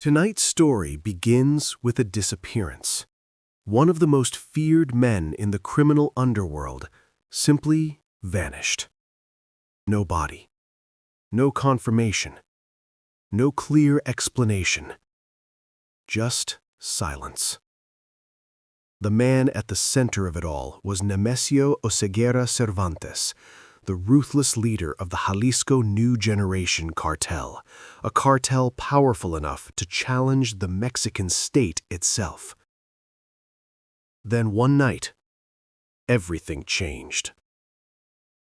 Tonight's story begins with a disappearance. One of the most feared men in the criminal underworld simply vanished. No body, no confirmation, no clear explanation, just silence. The man at the center of it all was Nemesio Oseguera Cervantes, the ruthless leader of the Jalisco New Generation Cartel, a cartel powerful enough to challenge the Mexican state itself. Then one night, everything changed.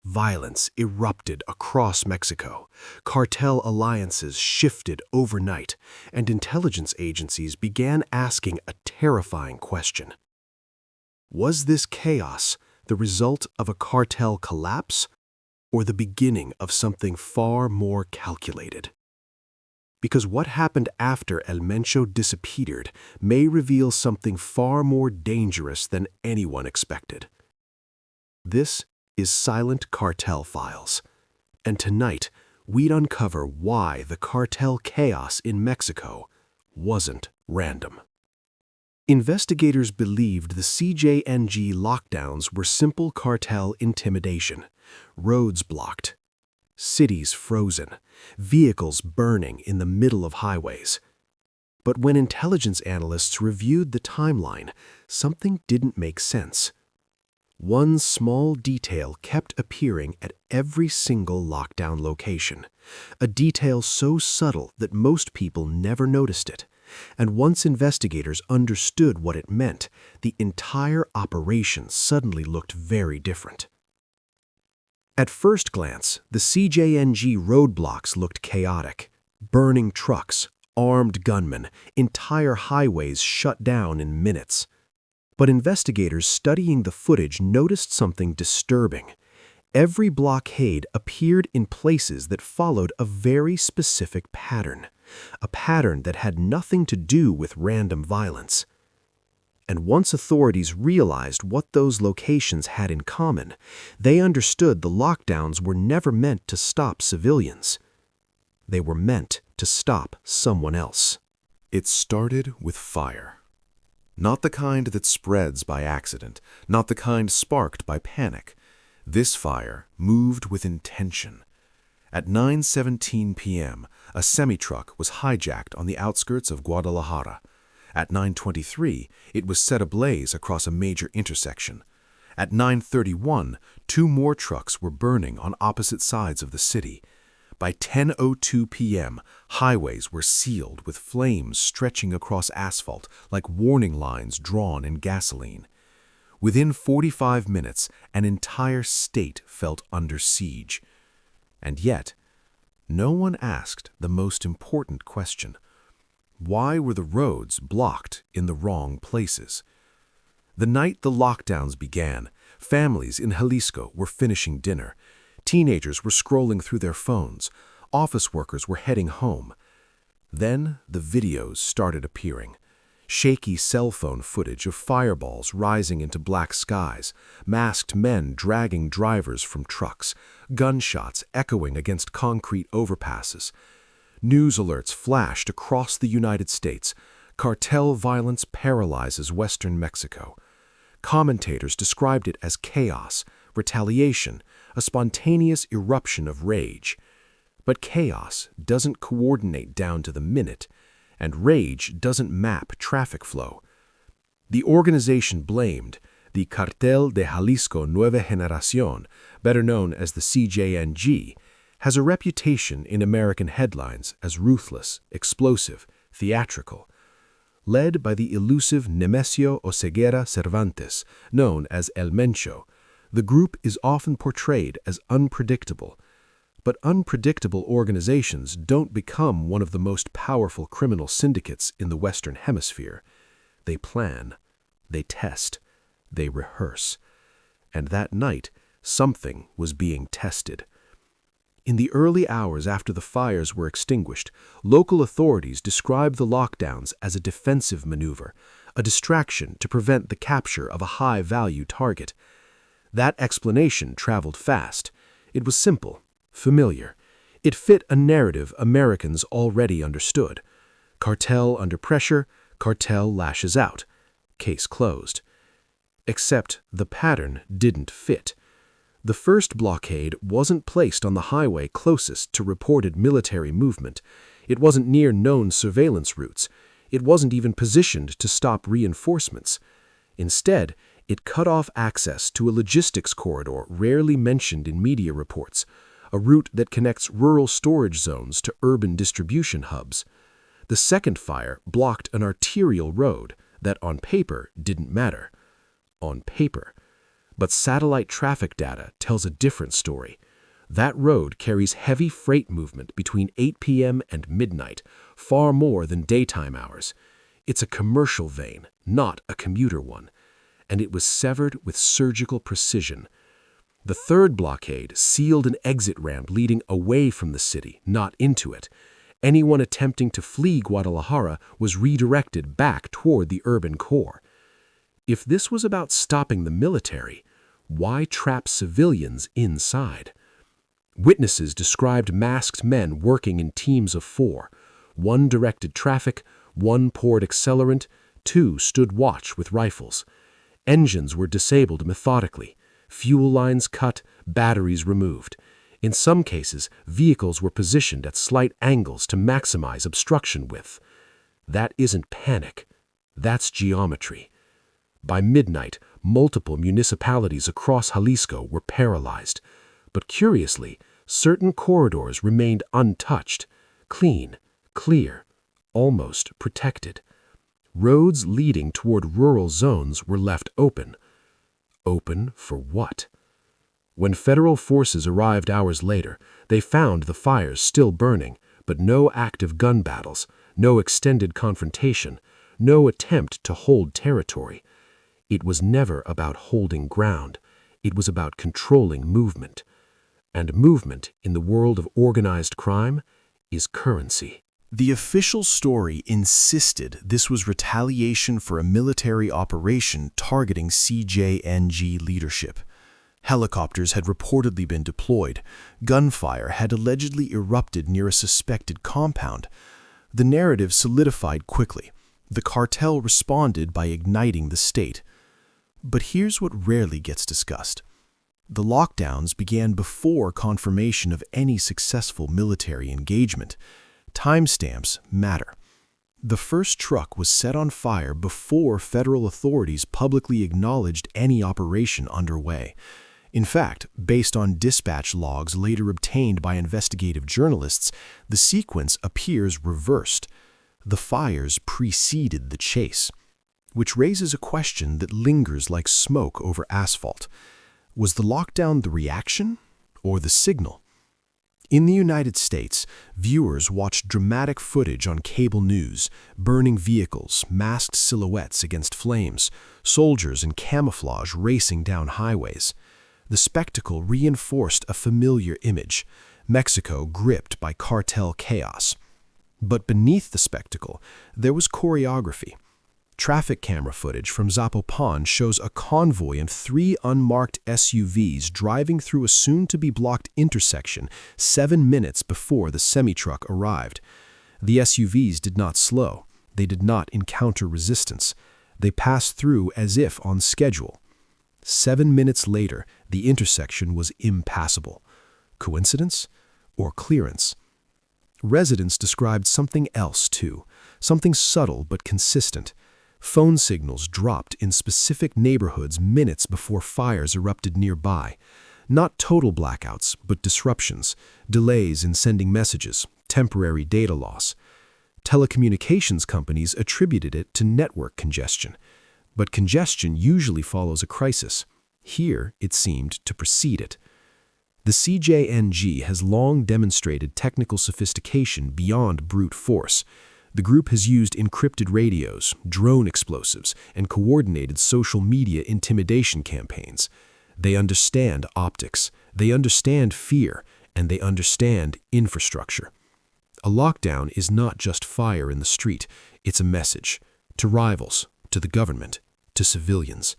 Violence erupted across Mexico, cartel alliances shifted overnight, and intelligence agencies began asking a terrifying question. Was this chaos the result of a cartel collapse, or the beginning of something far more calculated? Because what happened after El Mencho disappeared may reveal something far more dangerous than anyone expected. This is Silent Cartel Files, and tonight we'd uncover why the cartel chaos in Mexico wasn't random. Investigators believed the CJNG lockdowns were simple cartel intimidation. Roads blocked, cities frozen, vehicles burning in the middle of highways. But when intelligence analysts reviewed the timeline, something didn't make sense. One small detail kept appearing at every single lockdown location, a detail so subtle that most people never noticed it. And once investigators understood what it meant, the entire operation suddenly looked very different. At first glance, the CJNG roadblocks looked chaotic. Burning trucks, armed gunmen, entire highways shut down in minutes. But investigators studying the footage noticed something disturbing. Every blockade appeared in places that followed a very specific pattern, a pattern that had nothing to do with random violence. And once authorities realized what those locations had in common, they understood the lockdowns were never meant to stop civilians. They were meant to stop someone else. It started with fire. Not the kind that spreads by accident, not the kind sparked by panic. This fire moved with intention. At 9:17 p.m., a semi-truck was hijacked on the outskirts of Guadalajara. At 9:23, it was set ablaze across a major intersection. At 9:31, 2 more trucks were burning on opposite sides of the city. By 10:02 p.m., highways were sealed with flames stretching across asphalt like warning lines drawn in gasoline. Within 45 minutes, an entire state felt under siege. And yet, no one asked the most important question. Why were the roads blocked in the wrong places? The night the lockdowns began, families in Jalisco were finishing dinner. Teenagers were scrolling through their phones. Office workers were heading home. Then the videos started appearing. Shaky cell phone footage of fireballs rising into black skies, masked men dragging drivers from trucks, gunshots echoing against concrete overpasses. News alerts flashed across the United States. Cartel violence paralyzes Western Mexico. Commentators described it as chaos, retaliation, a spontaneous eruption of rage. But chaos doesn't coordinate down to the minute, and rage doesn't map traffic flow. The organization blamed, the Cartel de Jalisco Nueva Generación, better known as the CJNG, has a reputation in American headlines as ruthless, explosive, theatrical. Led by the elusive Nemesio Oseguera Cervantes, known as El Mencho, the group is often portrayed as unpredictable. But unpredictable organizations don't become one of the most powerful criminal syndicates in the Western Hemisphere. They plan, they test, they rehearse. And that night, something was being tested. In the early hours after the fires were extinguished, local authorities described the lockdowns as a defensive maneuver, a distraction to prevent the capture of a high-value target. That explanation traveled fast. It was simple, familiar. It fit a narrative Americans already understood. Cartel under pressure, cartel lashes out. Case closed. Except the pattern didn't fit. The first blockade wasn't placed on the highway closest to reported military movement. It wasn't near known surveillance routes. It wasn't even positioned to stop reinforcements. Instead, it cut off access to a logistics corridor rarely mentioned in media reports, a route that connects rural storage zones to urban distribution hubs. The second fire blocked an arterial road that on paper didn't matter. On paper. But satellite traffic data tells a different story. That road carries heavy freight movement between 8 p.m. and midnight, far more than daytime hours. It's a commercial vein, not a commuter one, and it was severed with surgical precision. The third blockade sealed an exit ramp leading away from the city, not into it. Anyone attempting to flee Guadalajara was redirected back toward the urban core. If this was about stopping the military, why trap civilians inside? Witnesses described masked men working in teams of 4. One directed traffic, one poured accelerant, 2 stood watch with rifles. Engines were disabled methodically, fuel lines cut, batteries removed. In some cases, vehicles were positioned at slight angles to maximize obstruction width. That isn't panic. That's geometry. By midnight, multiple municipalities across Jalisco were paralyzed. But curiously, certain corridors remained untouched, clean, clear, almost protected. Roads leading toward rural zones were left open. Open for what? When federal forces arrived hours later, they found the fires still burning, but no active gun battles, no extended confrontation, no attempt to hold territory. It was never about holding ground. It was about controlling movement. And movement in the world of organized crime is currency. The official story insisted this was retaliation for a military operation targeting CJNG leadership. Helicopters had reportedly been deployed. Gunfire had allegedly erupted near a suspected compound. The narrative solidified quickly. The cartel responded by igniting the state. But here's what rarely gets discussed. The lockdowns began before confirmation of any successful military engagement. Timestamps matter. The first truck was set on fire before federal authorities publicly acknowledged any operation underway. In fact, based on dispatch logs later obtained by investigative journalists, the sequence appears reversed. The fires preceded the chase, which raises a question that lingers like smoke over asphalt. Was the lockdown the reaction or the signal? In the United States, viewers watched dramatic footage on cable news, burning vehicles, masked silhouettes against flames, soldiers in camouflage racing down highways. The spectacle reinforced a familiar image, Mexico gripped by cartel chaos. But beneath the spectacle, there was choreography. Traffic camera footage from Zapopan shows a convoy and 3 unmarked SUVs driving through a soon-to-be-blocked intersection 7 minutes before the semi-truck arrived. The SUVs did not slow. They did not encounter resistance. They passed through as if on schedule. 7 minutes later, the intersection was impassable. Coincidence or clearance? Residents described something else, too, something subtle but consistent. Phone signals dropped in specific neighborhoods minutes before fires erupted nearby. Not total blackouts, but disruptions, delays in sending messages, temporary data loss. Telecommunications companies attributed it to network congestion. But congestion usually follows a crisis. Here, it seemed to precede it. The CJNG has long demonstrated technical sophistication beyond brute force. The group has used encrypted radios, drone explosives, and coordinated social media intimidation campaigns. They understand optics, they understand fear, and they understand infrastructure. A lockdown is not just fire in the street, it's a message to rivals, to the government, to civilians.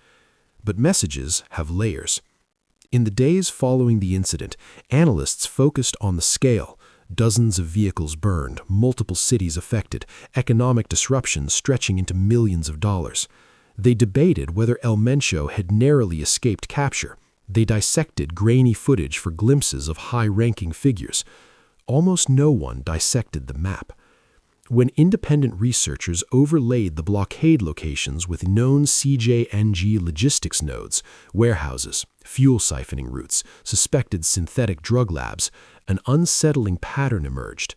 But messages have layers. In the days following the incident, analysts focused on the scale, Dozens of vehicles burned, multiple cities affected, economic disruption stretching into millions of dollars. They debated whether El Mencho had narrowly escaped capture. They dissected grainy footage for glimpses of high-ranking figures. Almost no one dissected the map. When independent researchers overlaid the blockade locations with known CJNG logistics nodes, warehouses, fuel siphoning routes, suspected synthetic drug labs, an unsettling pattern emerged.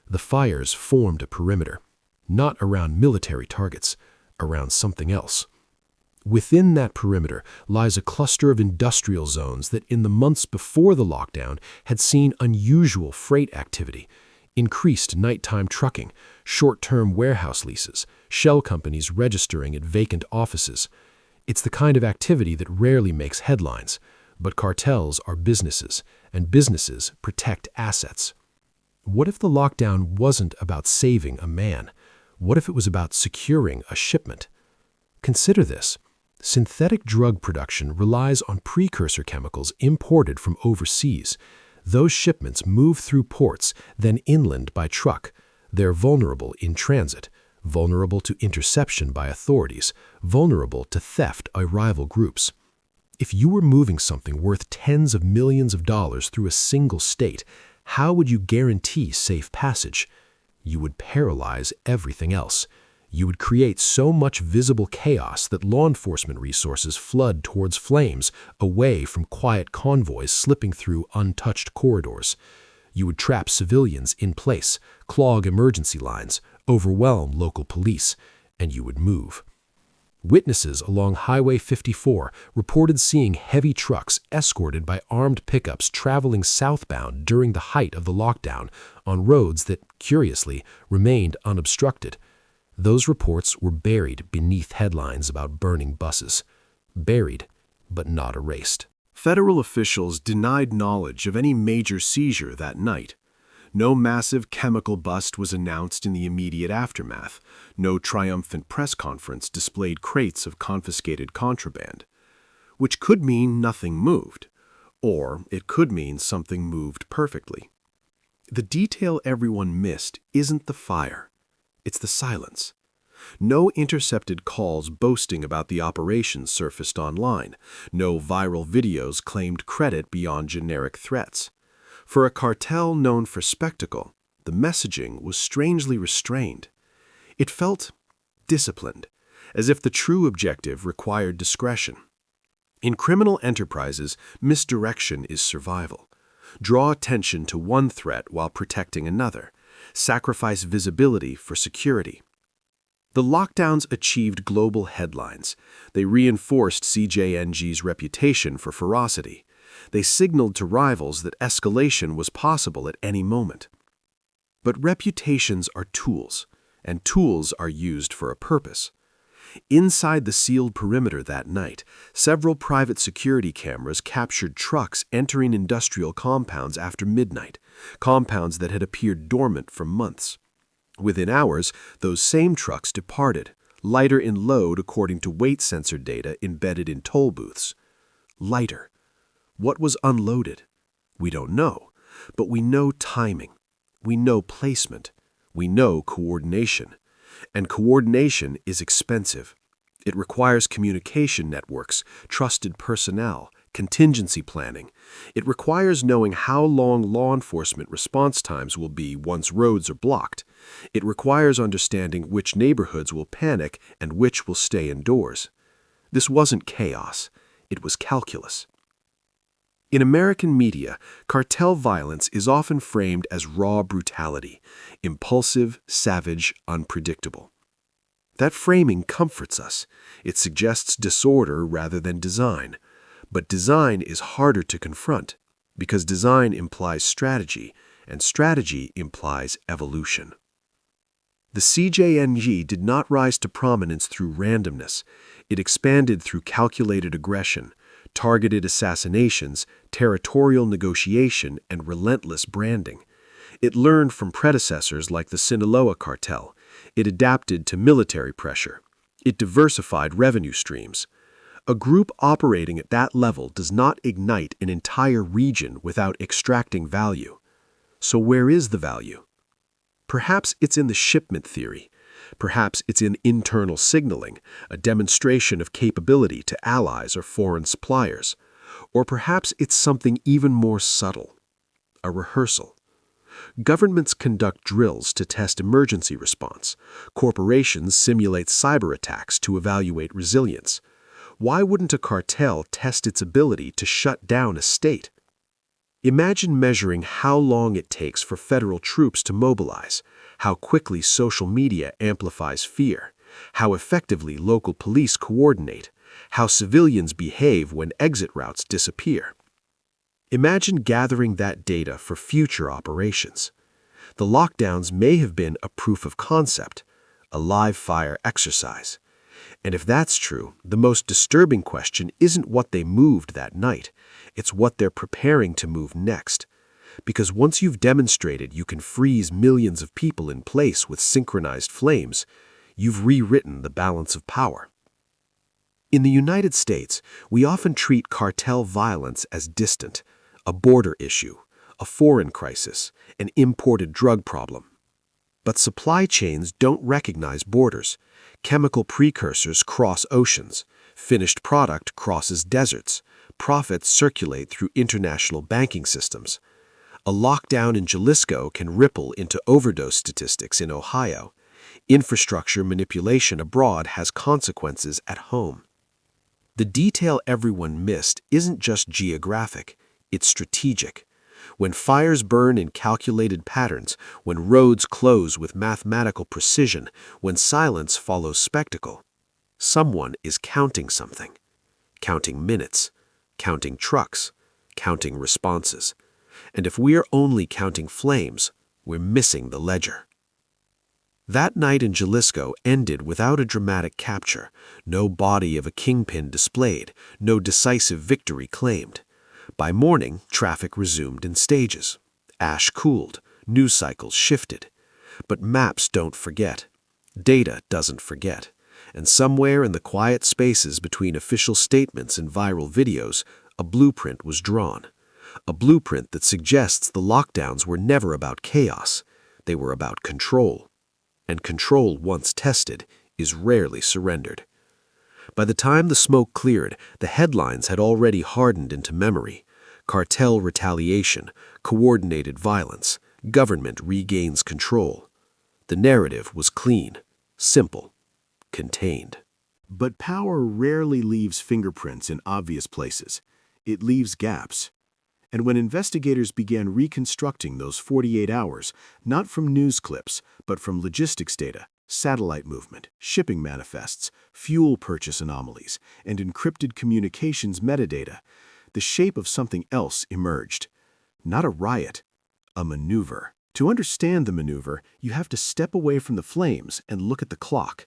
The fires formed a perimeter, not around military targets, around something else. Within that perimeter lies a cluster of industrial zones that in the months before the lockdown had seen unusual freight activity, increased nighttime trucking, short-term warehouse leases, shell companies registering at vacant offices. It's the kind of activity that rarely makes headlines, but cartels are businesses, and businesses protect assets. What if the lockdown wasn't about saving a man? What if it was about securing a shipment? Consider this. Synthetic drug production relies on precursor chemicals imported from overseas. Those shipments move through ports, then inland by truck. They're vulnerable in transit, vulnerable to interception by authorities, vulnerable to theft by rival groups. If you were moving something worth tens of millions of dollars through a single state, how would you guarantee safe passage? You would paralyze everything else. You would create so much visible chaos that law enforcement resources flood towards flames, away from quiet convoys slipping through untouched corridors. You would trap civilians in place, clog emergency lines, overwhelm local police, and you would move. Witnesses along Highway 54 reported seeing heavy trucks escorted by armed pickups traveling southbound during the height of the lockdown on roads that, curiously, remained unobstructed. Those reports were buried beneath headlines about burning buses. Buried, but not erased. Federal officials denied knowledge of any major seizure that night. No massive chemical bust was announced in the immediate aftermath. No triumphant press conference displayed crates of confiscated contraband. Which could mean nothing moved, or it could mean something moved perfectly. The detail everyone missed isn't the fire. It's the silence. No intercepted calls boasting about the operation surfaced online. No viral videos claimed credit beyond generic threats. For a cartel known for spectacle, the messaging was strangely restrained. It felt disciplined, as if the true objective required discretion. In criminal enterprises, misdirection is survival. Draw attention to one threat while protecting another. Sacrifice visibility for security. The lockdowns achieved global headlines. They reinforced CJNG's reputation for ferocity. They signaled to rivals that escalation was possible at any moment. But reputations are tools, and tools are used for a purpose. Inside the sealed perimeter that night, several private security cameras captured trucks entering industrial compounds after midnight, compounds that had appeared dormant for months. Within hours, those same trucks departed, lighter in load according to weight sensor data embedded in toll booths. Lighter. What was unloaded? We don't know, but we know timing. We know placement. We know coordination. And coordination is expensive. It requires communication networks, trusted personnel, contingency planning. It requires knowing how long law enforcement response times will be once roads are blocked. It requires understanding which neighborhoods will panic and which will stay indoors. This wasn't chaos. It was calculus. In American media, cartel violence is often framed as raw brutality, impulsive, savage, unpredictable. That framing comforts us. It suggests disorder rather than design. But design is harder to confront, because design implies strategy, and strategy implies evolution. The CJNG did not rise to prominence through randomness. It expanded through calculated aggression, targeted assassinations, territorial negotiation, and relentless branding. It learned from predecessors like the Sinaloa cartel. It adapted to military pressure. It diversified revenue streams. A group operating at that level does not ignite an entire region without extracting value. So where is the value? Perhaps it's in the shipment theory. Perhaps it's in internal signaling, a demonstration of capability to allies or foreign suppliers. Or perhaps it's something even more subtle, a rehearsal. Governments conduct drills to test emergency response. Corporations simulate cyber attacks to evaluate resilience. Why wouldn't a cartel test its ability to shut down a state? Imagine measuring how long it takes for federal troops to mobilize, how quickly social media amplifies fear, how effectively local police coordinate, how civilians behave when exit routes disappear. Imagine gathering that data for future operations. The lockdowns may have been a proof of concept, a live-fire exercise. And if that's true, the most disturbing question isn't what they moved that night. It's what they're preparing to move next. Because once you've demonstrated you can freeze millions of people in place with synchronized flames, you've rewritten the balance of power. In the United States, we often treat cartel violence as distant, a border issue, a foreign crisis, an imported drug problem. But supply chains don't recognize borders. Chemical precursors cross oceans. Finished product crosses deserts. Profits circulate through international banking systems. A lockdown in Jalisco can ripple into overdose statistics in Ohio. Infrastructure manipulation abroad has consequences at home. The detail everyone missed isn't just geographic, it's strategic. When fires burn in calculated patterns, when roads close with mathematical precision, when silence follows spectacle, someone is counting something. Counting minutes, counting trucks, counting responses. And if we're only counting flames, we're missing the ledger. That night in Jalisco ended without a dramatic capture, no body of a kingpin displayed, no decisive victory claimed. By morning, traffic resumed in stages. Ash cooled, news cycles shifted. But maps don't forget. Data doesn't forget. And somewhere in the quiet spaces between official statements and viral videos, a blueprint was drawn. A blueprint that suggests the lockdowns were never about chaos. They were about control. And control, once tested, is rarely surrendered. By the time the smoke cleared, the headlines had already hardened into memory. Cartel retaliation, coordinated violence, government regains control. The narrative was clean, simple, contained. But power rarely leaves fingerprints in obvious places. It leaves gaps. And when investigators began reconstructing those 48 hours, not from news clips, but from logistics data, satellite movement, shipping manifests, fuel purchase anomalies, and encrypted communications metadata, the shape of something else emerged. Not a riot, a maneuver. To understand the maneuver, you have to step away from the flames and look at the clock.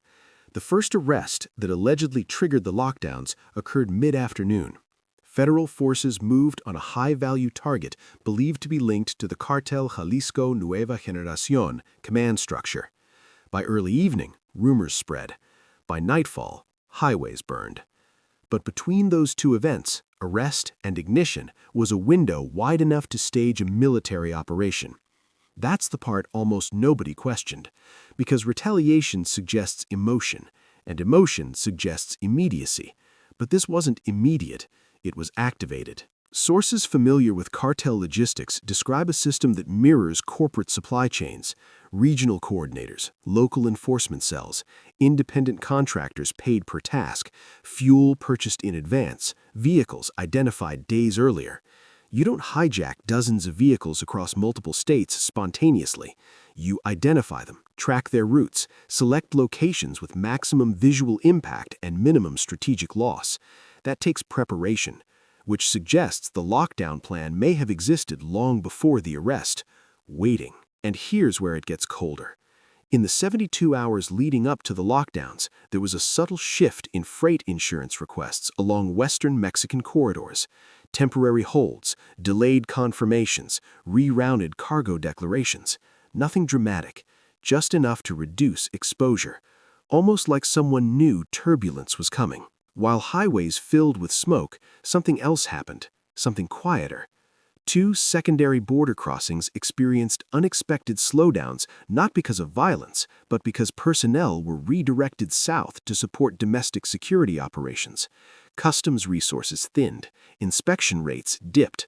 The first arrest that allegedly triggered the lockdowns occurred mid-afternoon. Federal forces moved on a high-value target believed to be linked to the cartel Jalisco New Generation command structure. By early evening, rumors spread. By nightfall, highways burned. But between those two events, arrest and ignition, was a window wide enough to stage a military operation. That's the part almost nobody questioned, because retaliation suggests emotion, and emotion suggests immediacy. But this wasn't immediate. It was activated. Sources familiar with cartel logistics describe a system that mirrors corporate supply chains, regional coordinators, local enforcement cells, independent contractors paid per task, fuel purchased in advance, vehicles identified days earlier. You don't hijack dozens of vehicles across multiple states spontaneously. You identify them, track their routes, select locations with maximum visual impact and minimum strategic loss. That takes preparation, which suggests the lockdown plan may have existed long before the arrest, waiting. And here's where it gets colder. In the 72 hours leading up to the lockdowns, there was a subtle shift in freight insurance requests along western Mexican corridors. Temporary holds, delayed confirmations, rerouted cargo declarations. Nothing dramatic, just enough to reduce exposure. Almost like someone knew turbulence was coming. While highways filled with smoke, something else happened, something quieter. 2 secondary border crossings experienced unexpected slowdowns not because of violence, but because personnel were redirected south to support domestic security operations. Customs resources thinned, inspection rates dipped.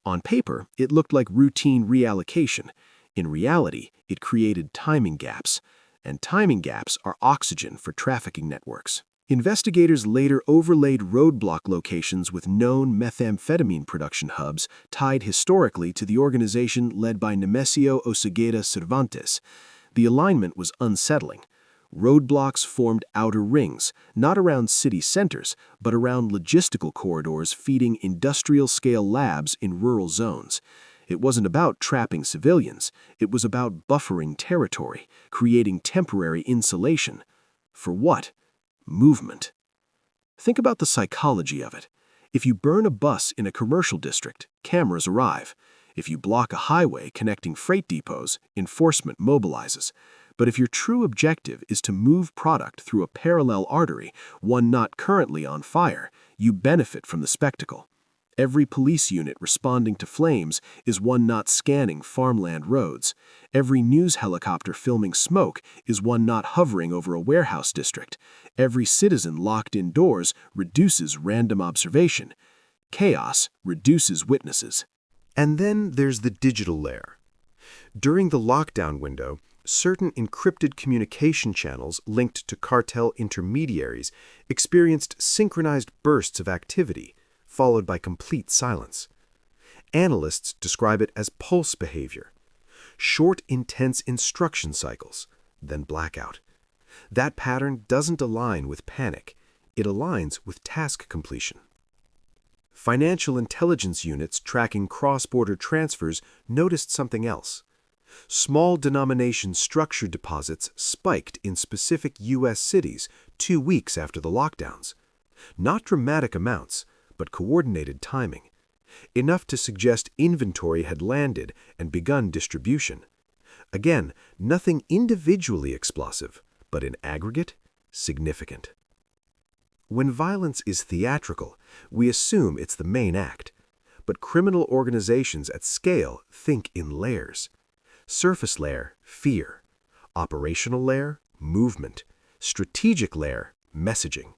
On paper, it looked like routine reallocation. In reality, it created timing gaps, and timing gaps are oxygen for trafficking networks. Investigators later overlaid roadblock locations with known methamphetamine production hubs tied historically to the organization led by Nemesio Oseguera Cervantes. The alignment was unsettling. Roadblocks formed outer rings, not around city centers, but around logistical corridors feeding industrial-scale labs in rural zones. It wasn't about trapping civilians. It was about buffering territory, creating temporary insulation. For what? Movement. Think about the psychology of it. If you burn a bus in a commercial district, cameras arrive. If you block a highway connecting freight depots, enforcement mobilizes. But if your true objective is to move product through a parallel artery, one not currently on fire, you benefit from the spectacle. Every police unit responding to flames is one not scanning farmland roads. Every news helicopter filming smoke is one not hovering over a warehouse district. Every citizen locked indoors reduces random observation. Chaos reduces witnesses. And then there's the digital layer. During the lockdown window, certain encrypted communication channels linked to cartel intermediaries experienced synchronized bursts of activity, followed by complete silence. Analysts describe it as pulse behavior. Short, intense instruction cycles, then blackout. That pattern doesn't align with panic. It aligns with task completion. Financial intelligence units tracking cross-border transfers noticed something else. Small denomination structured deposits spiked in specific U.S. cities 2 weeks after the lockdowns. Not dramatic amounts, but coordinated timing. Enough to suggest inventory had landed and begun distribution. Again, nothing individually explosive, but in aggregate, significant. When violence is theatrical, we assume it's the main act. But criminal organizations at scale think in layers. Surface layer, fear. Operational layer, movement. Strategic layer, messaging.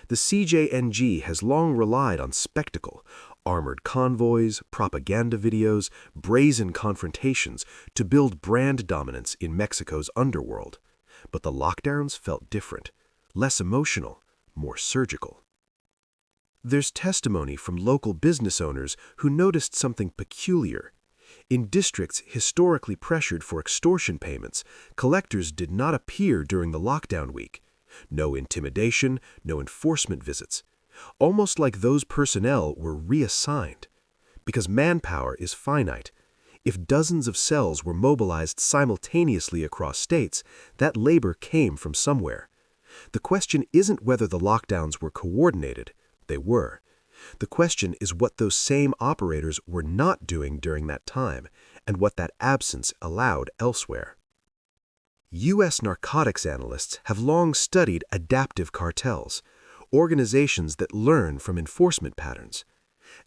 The CJNG has long relied on spectacle, armored convoys, propaganda videos, brazen confrontations to build brand dominance in Mexico's underworld. But the lockdowns felt different, less emotional, more surgical. There's testimony from local business owners who noticed something peculiar. In districts historically pressured for extortion payments, collectors did not appear during the lockdown week. No intimidation, no enforcement visits. Almost like those personnel were reassigned. Because manpower is finite. If dozens of cells were mobilized simultaneously across states, that labor came from somewhere. The question isn't whether the lockdowns were coordinated. They were. The question is what those same operators were not doing during that time, and what that absence allowed elsewhere. U.S. narcotics analysts have long studied adaptive cartels, organizations that learn from enforcement patterns.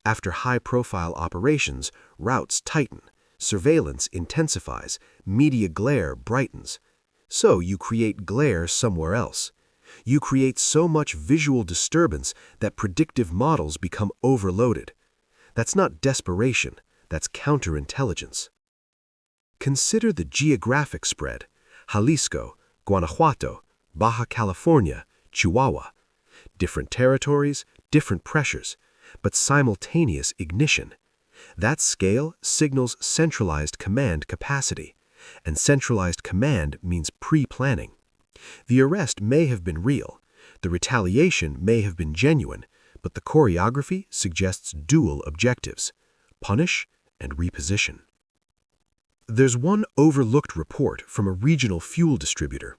After high-profile operations, routes tighten, surveillance intensifies, media glare brightens. So you create glare somewhere else. You create so much visual disturbance that predictive models become overloaded. That's not desperation, that's counterintelligence. Consider the geographic spread. Jalisco, Guanajuato, Baja California, Chihuahua. Different territories, different pressures, but simultaneous ignition. That scale signals centralized command capacity, and centralized command means pre-planning. The arrest may have been real, the retaliation may have been genuine, but the choreography suggests dual objectives: punish and reposition. There's one overlooked report from a regional fuel distributor.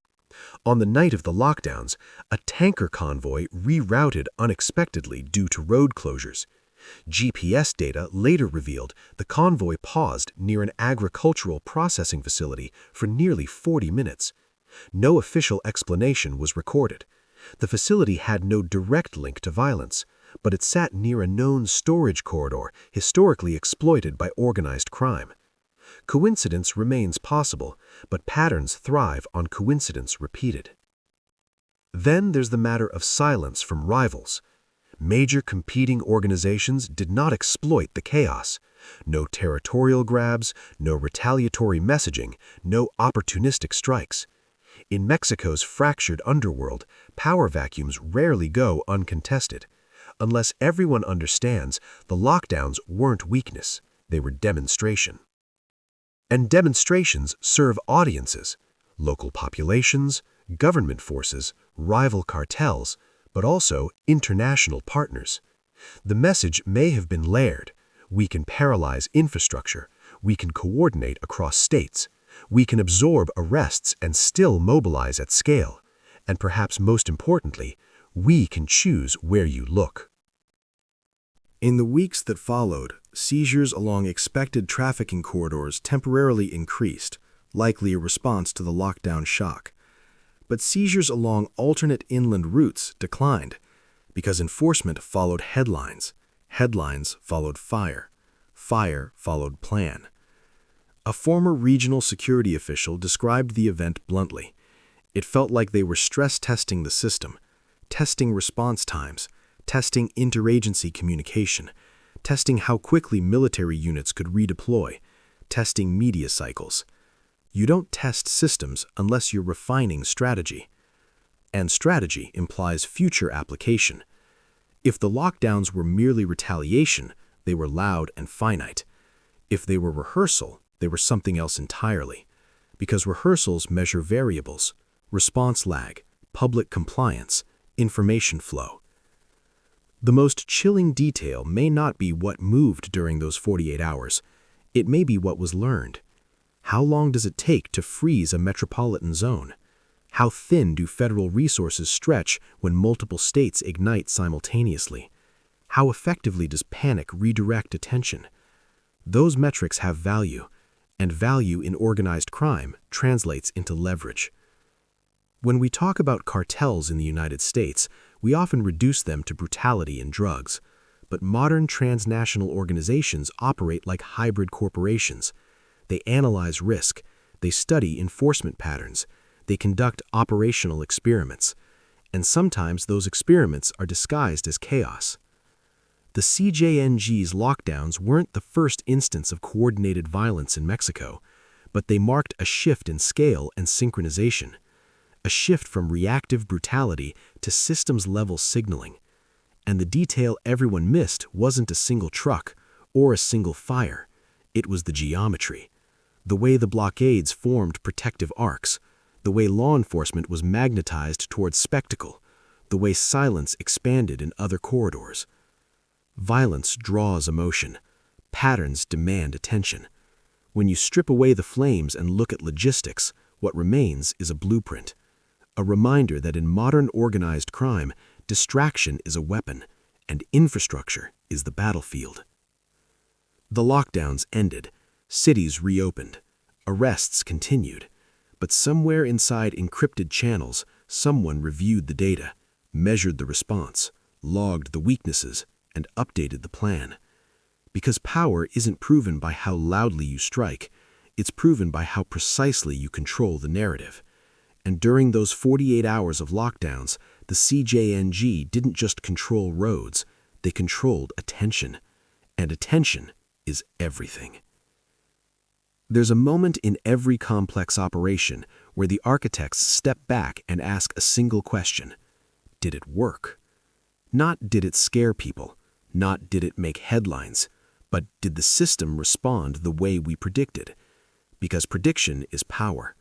On the night of the lockdowns, a tanker convoy rerouted unexpectedly due to road closures. GPS data later revealed the convoy paused near an agricultural processing facility for nearly 40 minutes. No official explanation was recorded. The facility had no direct link to violence, but it sat near a known storage corridor historically exploited by organized crime. Coincidence remains possible, but patterns thrive on coincidence repeated. Then there's the matter of silence from rivals. Major competing organizations did not exploit the chaos. No territorial grabs, no retaliatory messaging, no opportunistic strikes. In Mexico's fractured underworld, power vacuums rarely go uncontested. Unless everyone understands, the lockdowns weren't weakness, they were demonstration. And demonstrations serve audiences, local populations, government forces, rival cartels, but also international partners. The message may have been layered. We can paralyze infrastructure. We can coordinate across states. We can absorb arrests and still mobilize at scale. And perhaps most importantly, we can choose where you look. In the weeks that followed, seizures along expected trafficking corridors temporarily increased, likely a response to the lockdown shock. But seizures along alternate inland routes declined because enforcement followed headlines. Headlines followed fire. Fire followed plan. A former regional security official described the event bluntly. It felt like they were stress testing the system, testing response times, testing interagency communication, testing how quickly military units could redeploy, testing media cycles. You don't test systems unless you're refining strategy. And strategy implies future application. If the lockdowns were merely retaliation, they were loud and finite. If they were rehearsal, they were something else entirely. Because rehearsals measure variables, response lag, public compliance, information flow. The most chilling detail may not be what moved during those 48 hours. It may be what was learned. How long does it take to freeze a metropolitan zone? How thin do federal resources stretch when multiple states ignite simultaneously? How effectively does panic redirect attention? Those metrics have value, and value in organized crime translates into leverage. When we talk about cartels in the United States, we often reduce them to brutality and drugs. But modern transnational organizations operate like hybrid corporations. They analyze risk, they study enforcement patterns, they conduct operational experiments, and sometimes those experiments are disguised as chaos. The CJNG's lockdowns weren't the first instance of coordinated violence in Mexico, but they marked a shift in scale and synchronization, a shift from reactive brutality to systems-level signaling. And the detail everyone missed wasn't a single truck or a single fire. It was the geometry. The way the blockades formed protective arcs, the way law enforcement was magnetized towards spectacle, the way silence expanded in other corridors. Violence draws emotion. Patterns demand attention. When you strip away the flames and look at logistics, what remains is a blueprint, a reminder that in modern organized crime, distraction is a weapon, and infrastructure is the battlefield. The lockdowns ended. Cities reopened. Arrests continued. But somewhere inside encrypted channels, someone reviewed the data, measured the response, logged the weaknesses, and updated the plan. Because power isn't proven by how loudly you strike, it's proven by how precisely you control the narrative. And during those 48 hours of lockdowns, the CJNG didn't just control roads, they controlled attention. And attention is everything. There's a moment in every complex operation where the architects step back and ask a single question. Did it work? Not did it scare people, not did it make headlines, but did the system respond the way we predicted? Because prediction is power.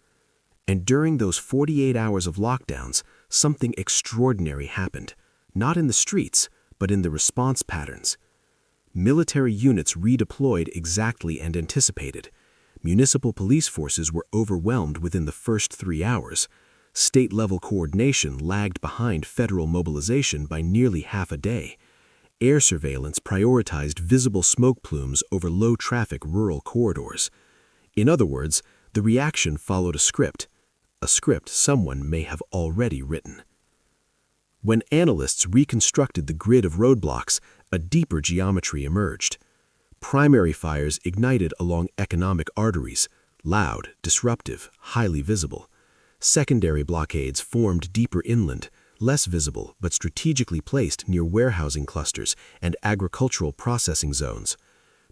And during those 48 hours of lockdowns, something extraordinary happened, not in the streets, but in the response patterns. Military units redeployed exactly and anticipated. Municipal police forces were overwhelmed within the first 3 hours. State-level coordination lagged behind federal mobilization by nearly half a day. Air surveillance prioritized visible smoke plumes over low-traffic rural corridors. In other words, the reaction followed a script someone may have already written. When analysts reconstructed the grid of roadblocks, a deeper geometry emerged. Primary fires ignited along economic arteries, loud, disruptive, highly visible. Secondary blockades formed deeper inland, less visible but strategically placed near warehousing clusters and agricultural processing zones.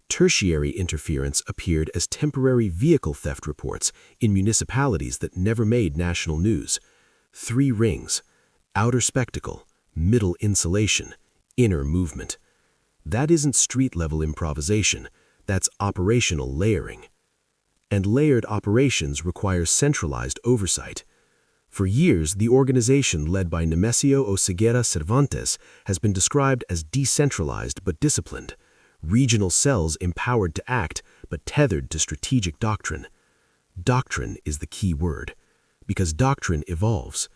Tertiary interference appeared as temporary vehicle theft reports in municipalities that never made national news. 3 rings: outer spectacle, middle insulation, inner movement. That isn't street-level improvisation, that's operational layering. And layered operations require centralized oversight. For years, the organization led by Nemesio Oseguera Cervantes has been described as decentralized but disciplined, regional cells empowered to act but tethered to strategic doctrine. Doctrine is the key word, because doctrine evolves.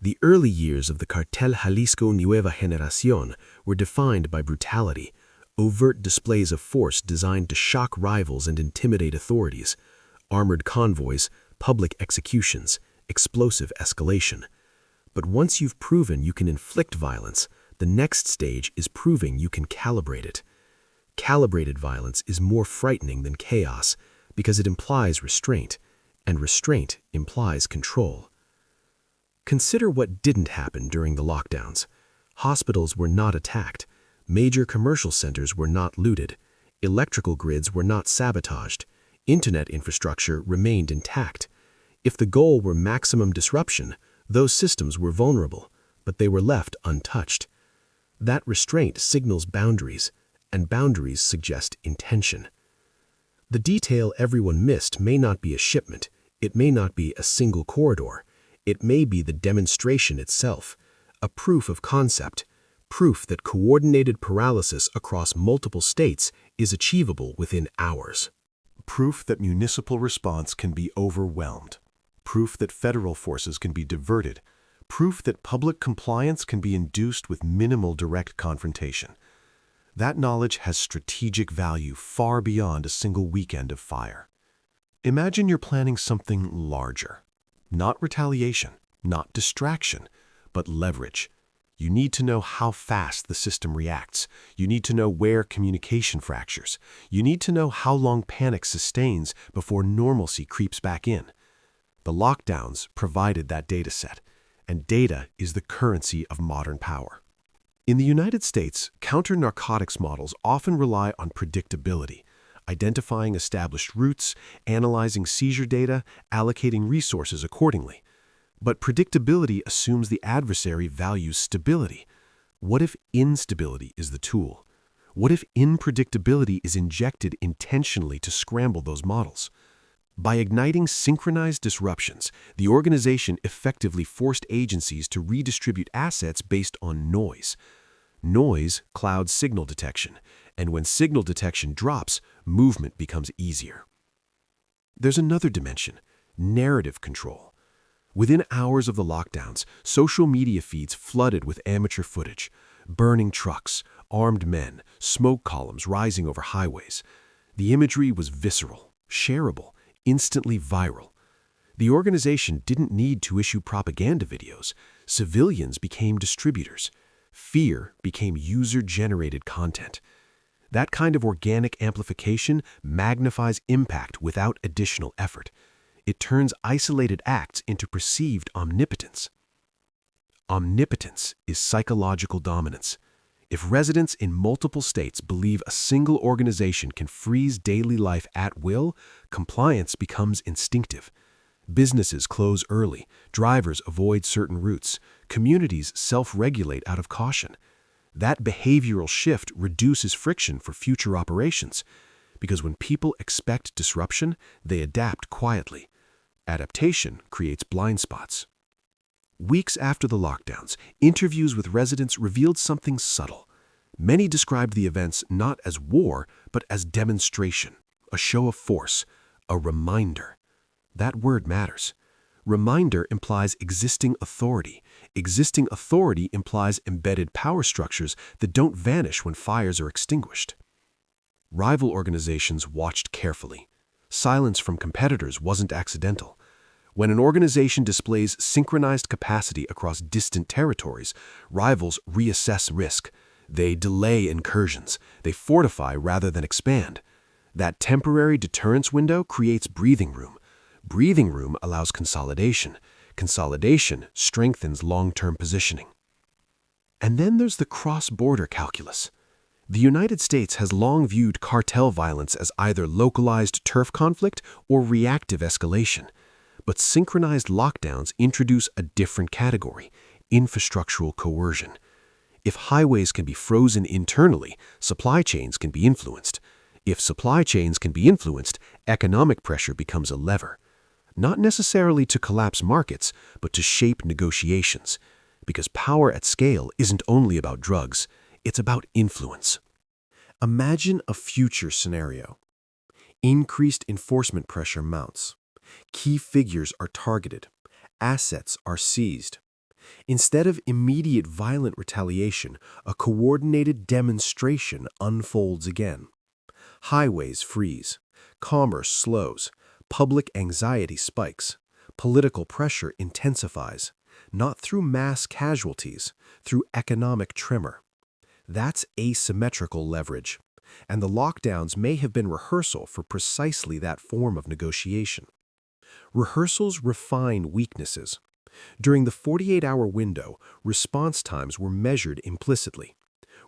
The early years of the Cartel Jalisco New Generation were defined by brutality, overt displays of force designed to shock rivals and intimidate authorities, armored convoys, public executions, explosive escalation. But once you've proven you can inflict violence, the next stage is proving you can calibrate it. Calibrated violence is more frightening than chaos because it implies restraint, and restraint implies control. Consider what didn't happen during the lockdowns. Hospitals were not attacked. Major commercial centers were not looted. Electrical grids were not sabotaged. Internet infrastructure remained intact. If the goal were maximum disruption, those systems were vulnerable, but they were left untouched. That restraint signals boundaries, and boundaries suggest intention. The detail everyone missed may not be a shipment. It may not be a single corridor. It may be the demonstration itself, a proof of concept, proof that coordinated paralysis across multiple states is achievable within hours. Proof that municipal response can be overwhelmed. Proof that federal forces can be diverted. Proof that public compliance can be induced with minimal direct confrontation. That knowledge has strategic value far beyond a single weekend of fire. Imagine you're planning something larger. Not retaliation, not distraction, but leverage. You need to know how fast the system reacts. You need to know where communication fractures. You need to know how long panic sustains before normalcy creeps back in. The lockdowns provided that data set, and data is the currency of modern power. In the United States, counter-narcotics models often rely on predictability, identifying established routes, analyzing seizure data, allocating resources accordingly. But predictability assumes the adversary values stability. What if instability is the tool? What if unpredictability is injected intentionally to scramble those models? By igniting synchronized disruptions, the organization effectively forced agencies to redistribute assets based on noise. Noise clouds signal detection, and when signal detection drops, movement becomes easier. There's another dimension: narrative control. Within hours of the lockdowns, social media feeds flooded with amateur footage, burning trucks, armed men, smoke columns rising over highways. The imagery was visceral, shareable, instantly viral. The organization didn't need to issue propaganda videos. Civilians became distributors. Fear became user-generated content. That kind of organic amplification magnifies impact without additional effort. It turns isolated acts into perceived omnipotence. Omnipotence is psychological dominance. If residents in multiple states believe a single organization can freeze daily life at will, compliance becomes instinctive. Businesses close early, drivers avoid certain routes, communities self-regulate out of caution. That behavioral shift reduces friction for future operations, because when people expect disruption, they adapt quietly. Adaptation creates blind spots. Weeks after the lockdowns, interviews with residents revealed something subtle. Many described the events not as war, but as demonstration, a show of force, a reminder. That word matters. Reminder implies existing authority. Existing authority implies embedded power structures that don't vanish when fires are extinguished. Rival organizations watched carefully. Silence from competitors wasn't accidental. When an organization displays synchronized capacity across distant territories, rivals reassess risk. They delay incursions. They fortify rather than expand. That temporary deterrence window creates breathing room. Breathing room allows consolidation. Consolidation strengthens long-term positioning. And then there's the cross-border calculus. The United States has long viewed cartel violence as either localized turf conflict or reactive escalation. But synchronized lockdowns introduce a different category: infrastructural coercion. If highways can be frozen internally, supply chains can be influenced. If supply chains can be influenced, economic pressure becomes a lever. Not necessarily to collapse markets, but to shape negotiations. Because power at scale isn't only about drugs, it's about influence. Imagine a future scenario. Increased enforcement pressure mounts. Key figures are targeted. Assets are seized. Instead of immediate violent retaliation, a coordinated demonstration unfolds again. Highways freeze. Commerce slows. Public anxiety spikes. Political pressure intensifies. Not through mass casualties, through economic tremor. That's asymmetrical leverage. And the lockdowns may have been rehearsal for precisely that form of negotiation. Rehearsals refine weaknesses. During the 48-hour window, response times were measured implicitly.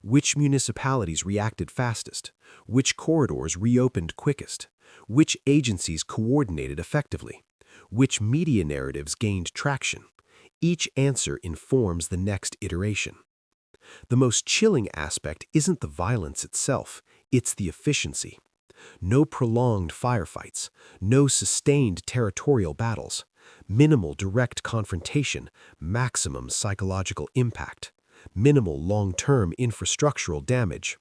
Which municipalities reacted fastest? Which corridors reopened quickest? Which agencies coordinated effectively? Which media narratives gained traction? Each answer informs the next iteration. The most chilling aspect isn't the violence itself, it's the efficiency. No prolonged firefights, no sustained territorial battles, minimal direct confrontation, maximum psychological impact, minimal long-term infrastructural damage.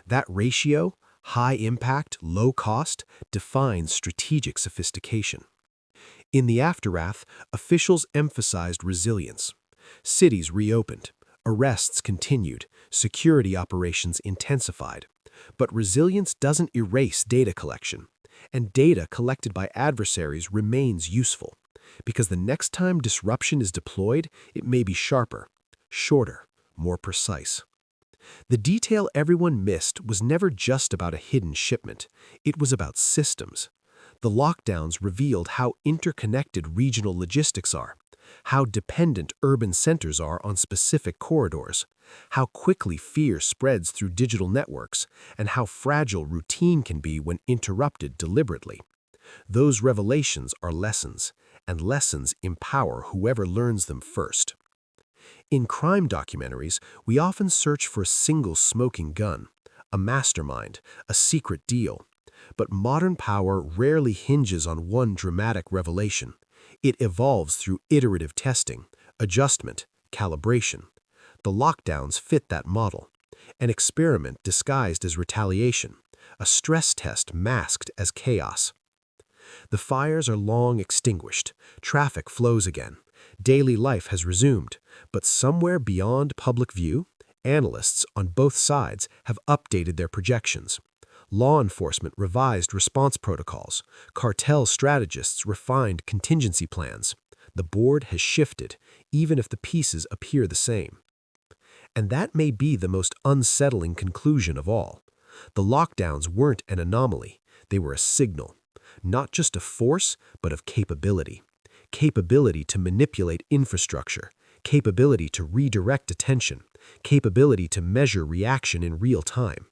That ratio, high impact, low cost, defines strategic sophistication. In the aftermath, officials emphasized resilience. Cities reopened, arrests continued, security operations intensified. But resilience doesn't erase data collection, and data collected by adversaries remains useful, because the next time disruption is deployed, it may be sharper, shorter, more precise. The detail everyone missed was never just about a hidden shipment, it was about systems. The lockdowns revealed how interconnected regional logistics are, how dependent urban centers are on specific corridors, how quickly fear spreads through digital networks, and how fragile routine can be when interrupted deliberately. Those revelations are lessons, and lessons empower whoever learns them first. In crime documentaries, we often search for a single smoking gun, a mastermind, a secret deal. But modern power rarely hinges on one dramatic revelation. It evolves through iterative testing, adjustment, calibration. The lockdowns fit that model. An experiment disguised as retaliation, a stress test masked as chaos. The fires are long extinguished, traffic flows again, daily life has resumed, but somewhere beyond public view, analysts on both sides have updated their projections. Law enforcement revised response protocols. Cartel strategists refined contingency plans. The board has shifted, even if the pieces appear the same. And that may be the most unsettling conclusion of all. The lockdowns weren't an anomaly. They were a signal, not just of force, but of capability. Capability to manipulate infrastructure, capability to redirect attention, capability to measure reaction in real time.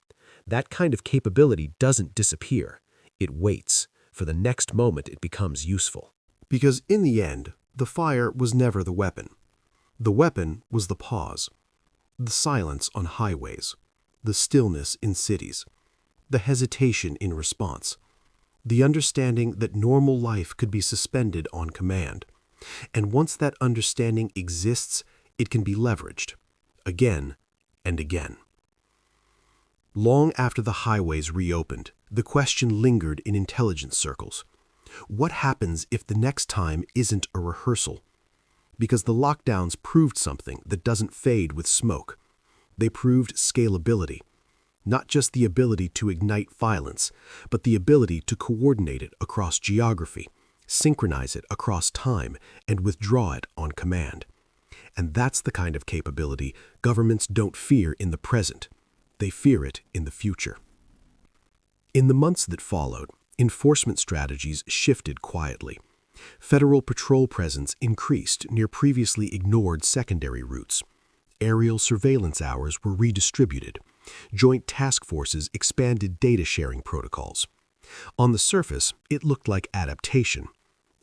That kind of capability doesn't disappear. It waits. For the next moment it becomes useful. Because in the end, the fire was never the weapon. The weapon was the pause. The silence on highways. The stillness in cities. The hesitation in response. The understanding that normal life could be suspended on command. And once that understanding exists, it can be leveraged. Again and again. Long after the highways reopened, the question lingered in intelligence circles. What happens if the next time isn't a rehearsal? Because the lockdowns proved something that doesn't fade with smoke. They proved scalability. Not just the ability to ignite violence, but the ability to coordinate it across geography, synchronize it across time, and withdraw it on command. And that's the kind of capability governments don't fear in the present. They fear it in the future. In the months that followed, enforcement strategies shifted quietly. Federal patrol presence increased near previously ignored secondary routes. Aerial surveillance hours were redistributed. Joint task forces expanded data sharing protocols. On the surface, it looked like adaptation.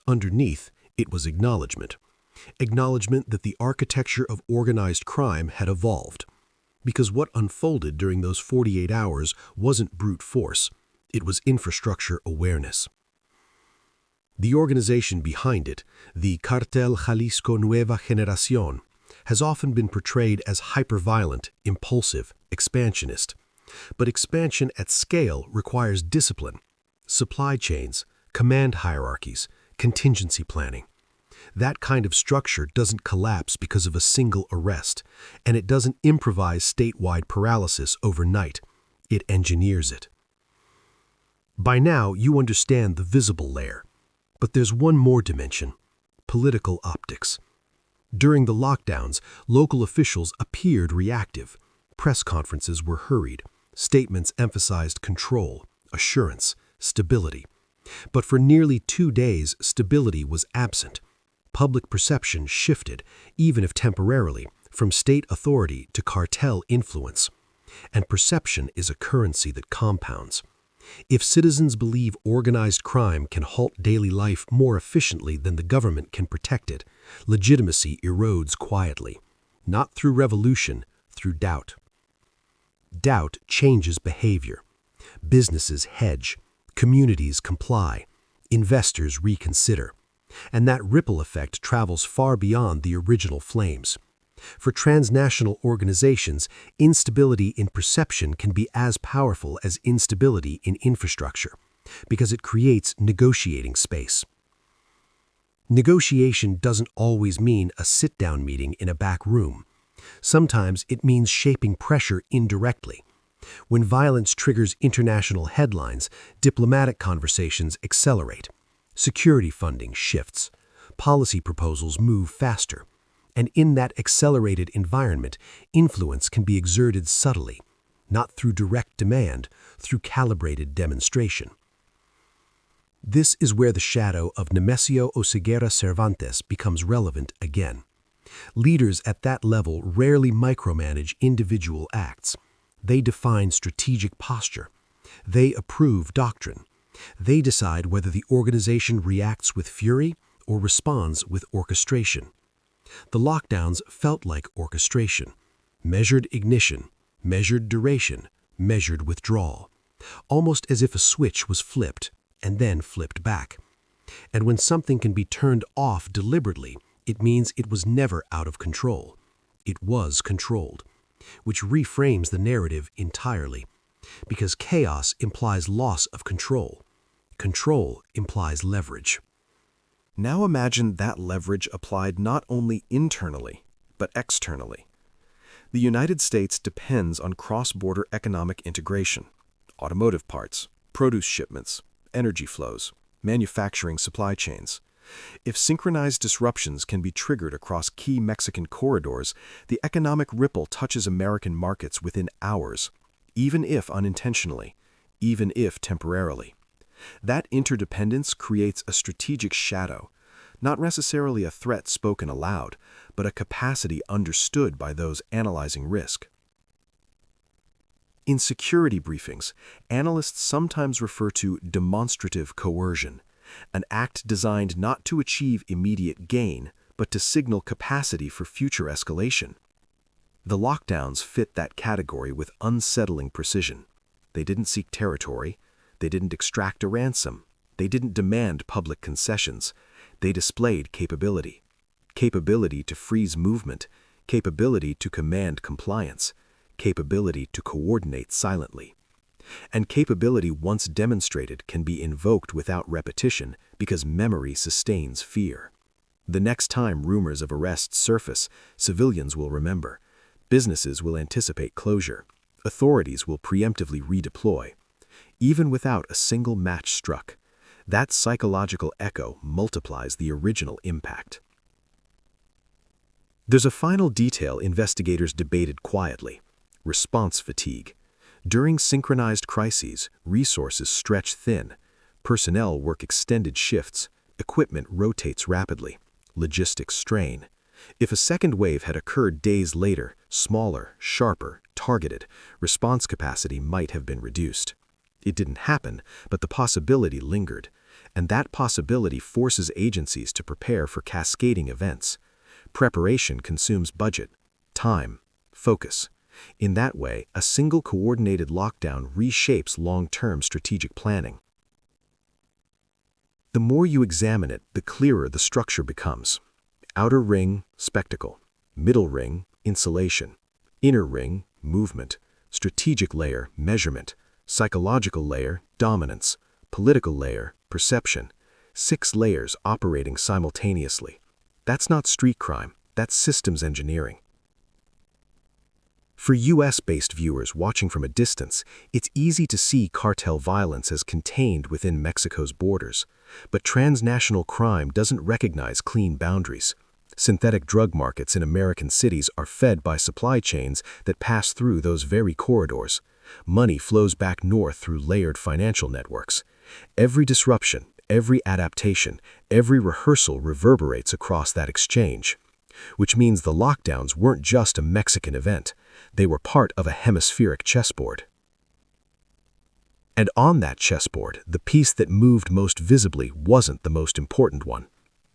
Underneath, it was acknowledgement. Acknowledgement that the architecture of organized crime had evolved. Because what unfolded during those 48 hours wasn't brute force. It was infrastructure awareness. The organization behind it, the Cartel Jalisco New Generation, has often been portrayed as hyperviolent, impulsive, expansionist. But expansion at scale requires discipline, supply chains, command hierarchies, contingency planning. That kind of structure doesn't collapse because of a single arrest, and it doesn't improvise statewide paralysis overnight. It engineers it. By now, you understand the visible layer. But there's one more dimension: political optics. During the lockdowns, local officials appeared reactive. Press conferences were hurried. Statements emphasized control, assurance, stability. But for nearly 2 days, stability was absent. Public perception shifted, even if temporarily, from state authority to cartel influence. And perception is a currency that compounds. If citizens believe organized crime can halt daily life more efficiently than the government can protect it, legitimacy erodes quietly, not through revolution, through doubt. Doubt changes behavior. Businesses hedge, communities comply, investors reconsider, and that ripple effect travels far beyond the original flames. For transnational organizations, instability in perception can be as powerful as instability in infrastructure, because it creates negotiating space. Negotiation doesn't always mean a sit-down meeting in a back room. Sometimes it means shaping pressure indirectly. When violence triggers international headlines, diplomatic conversations accelerate. Security funding shifts. Policy proposals move faster. And in that accelerated environment, influence can be exerted subtly, not through direct demand, through calibrated demonstration. This is where the shadow of Nemesio Oseguera Cervantes becomes relevant again. Leaders at that level rarely micromanage individual acts. They define strategic posture. They approve doctrine. They decide whether the organization reacts with fury or responds with orchestration. The lockdowns felt like orchestration. Measured ignition, measured duration, measured withdrawal. Almost as if a switch was flipped and then flipped back. And when something can be turned off deliberately, it means it was never out of control. It was controlled, which reframes the narrative entirely. Because chaos implies loss of control. Control implies leverage. Now imagine that leverage applied not only internally, but externally. The United States depends on cross-border economic integration, automotive parts, produce shipments, energy flows, manufacturing supply chains. If synchronized disruptions can be triggered across key Mexican corridors, the economic ripple touches American markets within hours, even if unintentionally, even if temporarily. That interdependence creates a strategic shadow, not necessarily a threat spoken aloud, but a capacity understood by those analyzing risk. In security briefings, analysts sometimes refer to demonstrative coercion, an act designed not to achieve immediate gain, but to signal capacity for future escalation. The lockdowns fit that category with unsettling precision. They didn't seek territory. They didn't extract a ransom. They didn't demand public concessions. They displayed capability. Capability to freeze movement, capability to command compliance, capability to coordinate silently. And capability once demonstrated can be invoked without repetition because memory sustains fear. The next time rumors of arrests surface, civilians will remember. Businesses will anticipate closure. Authorities will preemptively redeploy. Even without a single match struck, That psychological echo multiplies the original impact. There's a final detail investigators debated quietly: response fatigue. During synchronized crises, resources stretch thin. Personnel work extended shifts. Equipment rotates rapidly. Logistics strain. If a second wave had occurred days later, smaller, sharper, targeted, response capacity might have been reduced. It didn't happen, but the possibility lingered, and that possibility forces agencies to prepare for cascading events. Preparation consumes budget, time, focus. In that way, a single coordinated lockdown reshapes long-term strategic planning. The more you examine it, the clearer the structure becomes. Outer ring, spectacle. Middle ring, insulation. Inner ring, movement. Strategic layer, measurement. Psychological layer, dominance. Political layer, perception. 6 layers operating simultaneously. That's not street crime, that's systems engineering. For US-based viewers watching from a distance, it's easy to see cartel violence as contained within Mexico's borders. But transnational crime doesn't recognize clean boundaries. Synthetic drug markets in American cities are fed by supply chains that pass through those very corridors. Money flows back north through layered financial networks. Every disruption, every adaptation, every rehearsal reverberates across that exchange. Which means the lockdowns weren't just a Mexican event. They were part of a hemispheric chessboard. And on that chessboard, the piece that moved most visibly wasn't the most important one.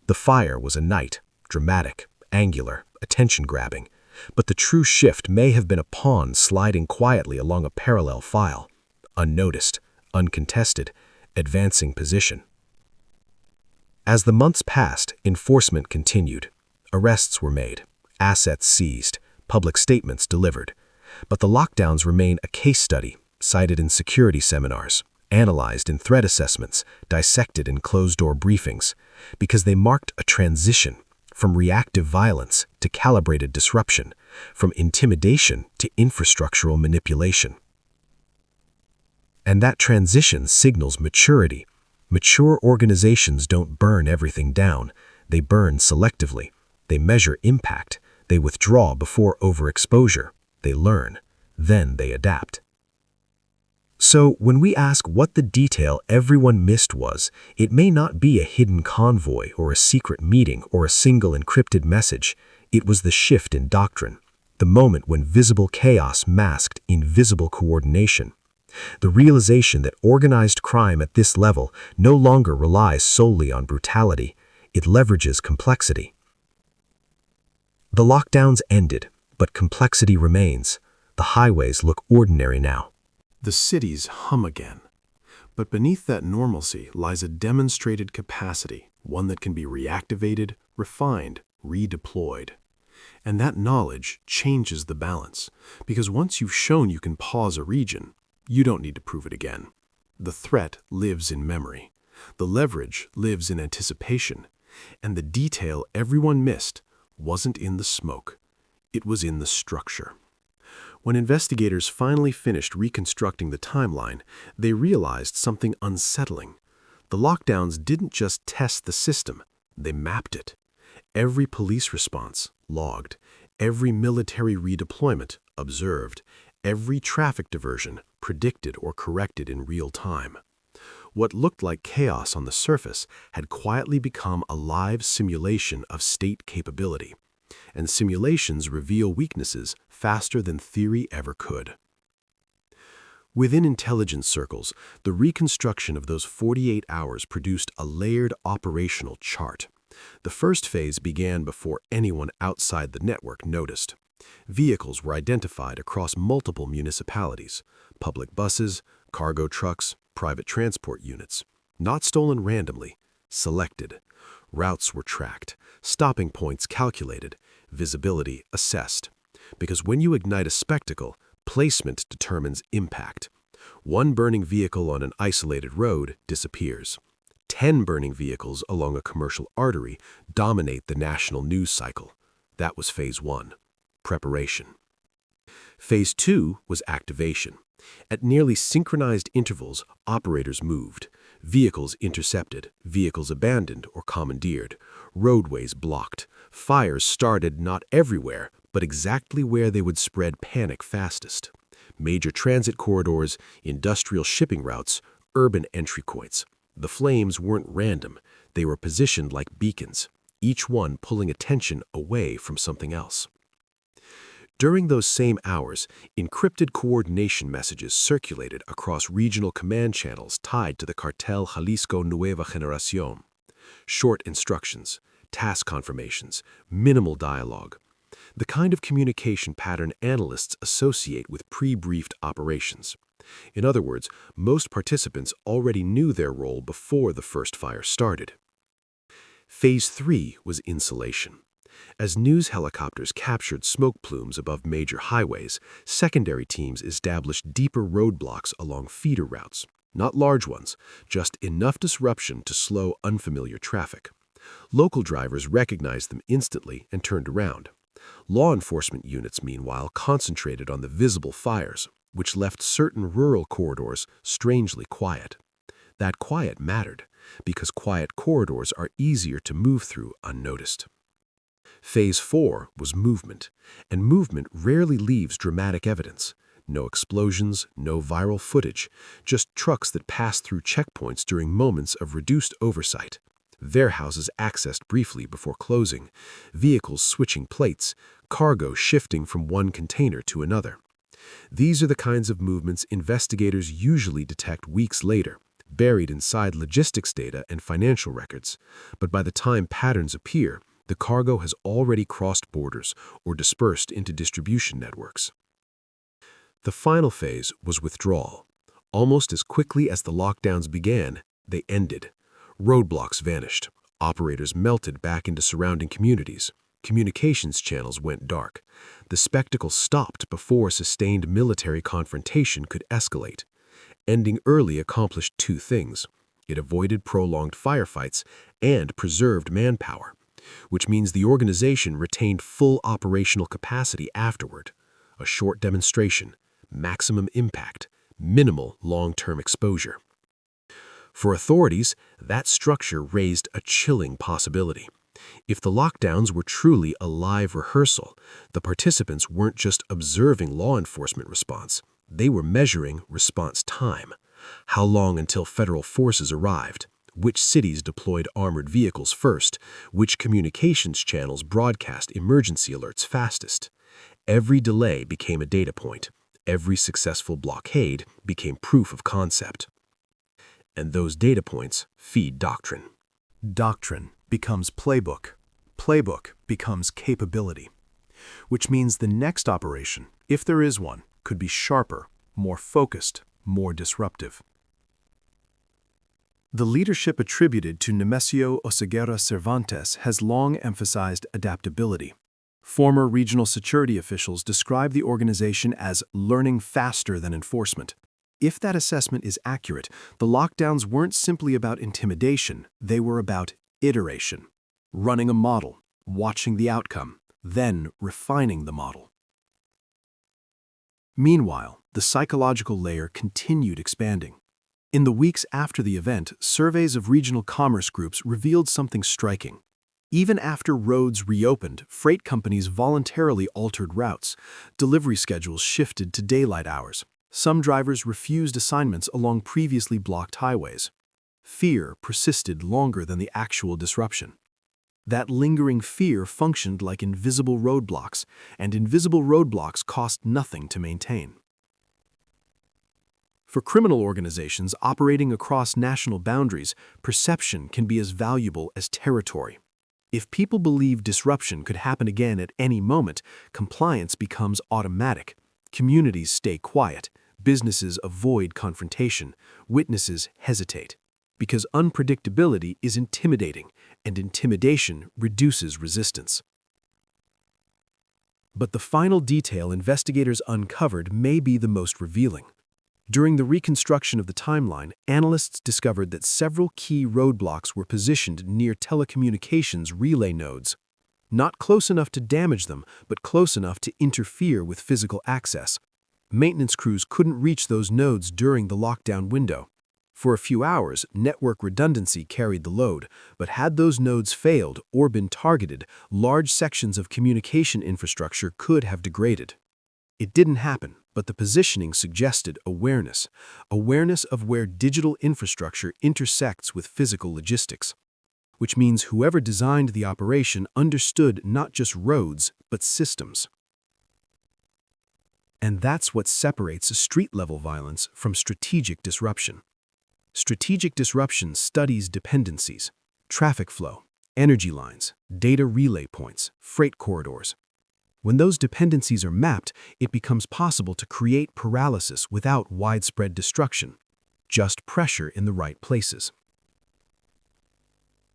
The fire was a knight, dramatic, angular, attention-grabbing. But the true shift may have been a pawn sliding quietly along a parallel file. Unnoticed, uncontested, advancing position. As the months passed, enforcement continued. Arrests were made, assets seized, public statements delivered. But the lockdowns remain a case study, cited in security seminars, analyzed in threat assessments, dissected in closed-door briefings, because they marked a transition from reactive violence to calibrated disruption, from intimidation to infrastructural manipulation. And that transition signals maturity. Mature organizations don't burn everything down. They burn selectively. They measure impact. They withdraw before overexposure. They learn. Then they adapt. So when we ask what the detail everyone missed was, it may not be a hidden convoy or a secret meeting or a single encrypted message. It was the shift in doctrine, the moment when visible chaos masked invisible coordination. The realization that organized crime at this level no longer relies solely on brutality. It leverages complexity. The lockdowns ended, but complexity remains. The highways look ordinary now. The cities hum again. But beneath that normalcy lies a demonstrated capacity, one that can be reactivated, refined, redeployed. And that knowledge changes the balance, because once you've shown you can pause a region, you don't need to prove it again. The threat lives in memory. The leverage lives in anticipation. And the detail everyone missed wasn't in the smoke. It was in the structure. When investigators finally finished reconstructing the timeline, they realized something unsettling. The lockdowns didn't just test the system, they mapped it. Every police response, logged. Every military redeployment, observed. Every traffic diversion, predicted or corrected in real time. What looked like chaos on the surface had quietly become a live simulation of state capability. And simulations reveal weaknesses faster than theory ever could. Within intelligence circles, the reconstruction of those 48 hours produced a layered operational chart. The first phase began before anyone outside the network noticed. Vehicles were identified across multiple municipalities: public buses, cargo trucks, private transport units. Not stolen randomly, selected. Routes were tracked, stopping points calculated, visibility assessed. Because when you ignite a spectacle, placement determines impact. One burning vehicle on an isolated road disappears. 10 burning vehicles along a commercial artery dominate the national news cycle. That was phase 1, preparation. Phase 2 was activation. At nearly synchronized intervals, operators moved. Vehicles intercepted, vehicles abandoned or commandeered, roadways blocked, fires started not everywhere, but exactly where they would spread panic fastest. Major transit corridors, industrial shipping routes, urban entry points. The flames weren't random, they were positioned like beacons, each one pulling attention away from something else. During those same hours, encrypted coordination messages circulated across regional command channels tied to the cartel Jalisco New Generation. Short instructions, task confirmations, minimal dialogue. The kind of communication pattern analysts associate with pre-briefed operations. In other words, most participants already knew their role before the first fire started. Phase 3 was insulation. As news helicopters captured smoke plumes above major highways, secondary teams established deeper roadblocks along feeder routes. Not large ones, just enough disruption to slow unfamiliar traffic. Local drivers recognized them instantly and turned around. Law enforcement units, meanwhile, concentrated on the visible fires, which left certain rural corridors strangely quiet. That quiet mattered, because quiet corridors are easier to move through unnoticed. Phase 4 was movement, and movement rarely leaves dramatic evidence. No explosions, no viral footage, just trucks that pass through checkpoints during moments of reduced oversight. Warehouses accessed briefly before closing, vehicles switching plates, cargo shifting from one container to another. These are the kinds of movements investigators usually detect weeks later, buried inside logistics data and financial records. But by the time patterns appear, the cargo has already crossed borders or dispersed into distribution networks. The final phase was withdrawal. Almost as quickly as the lockdowns began, they ended. Roadblocks vanished. Operators melted back into surrounding communities. Communications channels went dark. The spectacle stopped before sustained military confrontation could escalate. Ending early accomplished two things. It avoided prolonged firefights and preserved manpower, which means the organization retained full operational capacity afterward. A short demonstration, maximum impact, minimal long-term exposure. For authorities, that structure raised a chilling possibility. If the lockdowns were truly a live rehearsal, the participants weren't just observing law enforcement response, they were measuring response time. How long until federal forces arrived? Which cities deployed armored vehicles first? Which communications channels broadcast emergency alerts fastest? Every delay became a data point. Every successful blockade became proof of concept. And those data points feed doctrine. Doctrine becomes playbook. Playbook becomes capability. Which means the next operation, if there is one, could be sharper, more focused, more disruptive. The leadership attributed to Nemesio Oseguera Cervantes has long emphasized adaptability. Former regional security officials describe the organization as learning faster than enforcement. If that assessment is accurate, the lockdowns weren't simply about intimidation, they were about iteration. Running a model, watching the outcome, then refining the model. Meanwhile, the psychological layer continued expanding. In the weeks after the event, surveys of regional commerce groups revealed something striking. Even after roads reopened, freight companies voluntarily altered routes. Delivery schedules shifted to daylight hours. Some drivers refused assignments along previously blocked highways. Fear persisted longer than the actual disruption. That lingering fear functioned like invisible roadblocks, and invisible roadblocks cost nothing to maintain. For criminal organizations operating across national boundaries, perception can be as valuable as territory. If people believe disruption could happen again at any moment, compliance becomes automatic. Communities stay quiet, businesses avoid confrontation, witnesses hesitate. Because unpredictability is intimidating, and intimidation reduces resistance. But the final detail investigators uncovered may be the most revealing. During the reconstruction of the timeline, analysts discovered that several key roadblocks were positioned near telecommunications relay nodes. Not close enough to damage them, but close enough to interfere with physical access. Maintenance crews couldn't reach those nodes during the lockdown window. For a few hours, network redundancy carried the load, but had those nodes failed or been targeted, large sections of communication infrastructure could have degraded. It didn't happen, but the positioning suggested awareness of where digital infrastructure intersects with physical logistics, which means whoever designed the operation understood not just roads, but systems. And that's what separates street-level violence from strategic disruption. Strategic disruption studies dependencies, traffic flow, energy lines, data relay points, freight corridors. When those dependencies are mapped, it becomes possible to create paralysis without widespread destruction, just pressure in the right places.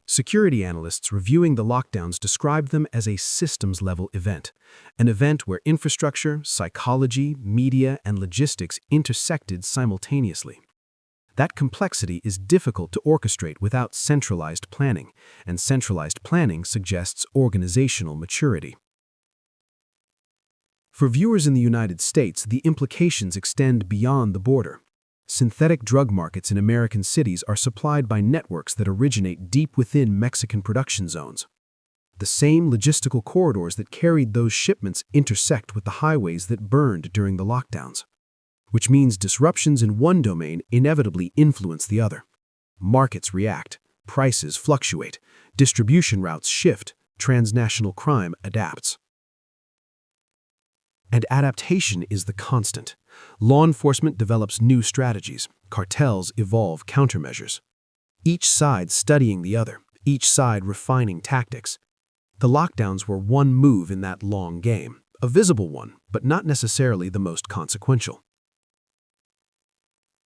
Security analysts reviewing the lockdowns described them as a systems-level event, an event where infrastructure, psychology, media, and logistics intersected simultaneously. That complexity is difficult to orchestrate without centralized planning, and centralized planning suggests organizational maturity. For viewers in the United States, the implications extend beyond the border. Synthetic drug markets in American cities are supplied by networks that originate deep within Mexican production zones. The same logistical corridors that carried those shipments intersect with the highways that burned during the lockdowns, which means disruptions in one domain inevitably influence the other. Markets react, prices fluctuate, distribution routes shift, transnational crime adapts. And adaptation is the constant. Law enforcement develops new strategies. Cartels evolve countermeasures. Each side studying the other, each side refining tactics. The lockdowns were one move in that long game, a visible one, but not necessarily the most consequential.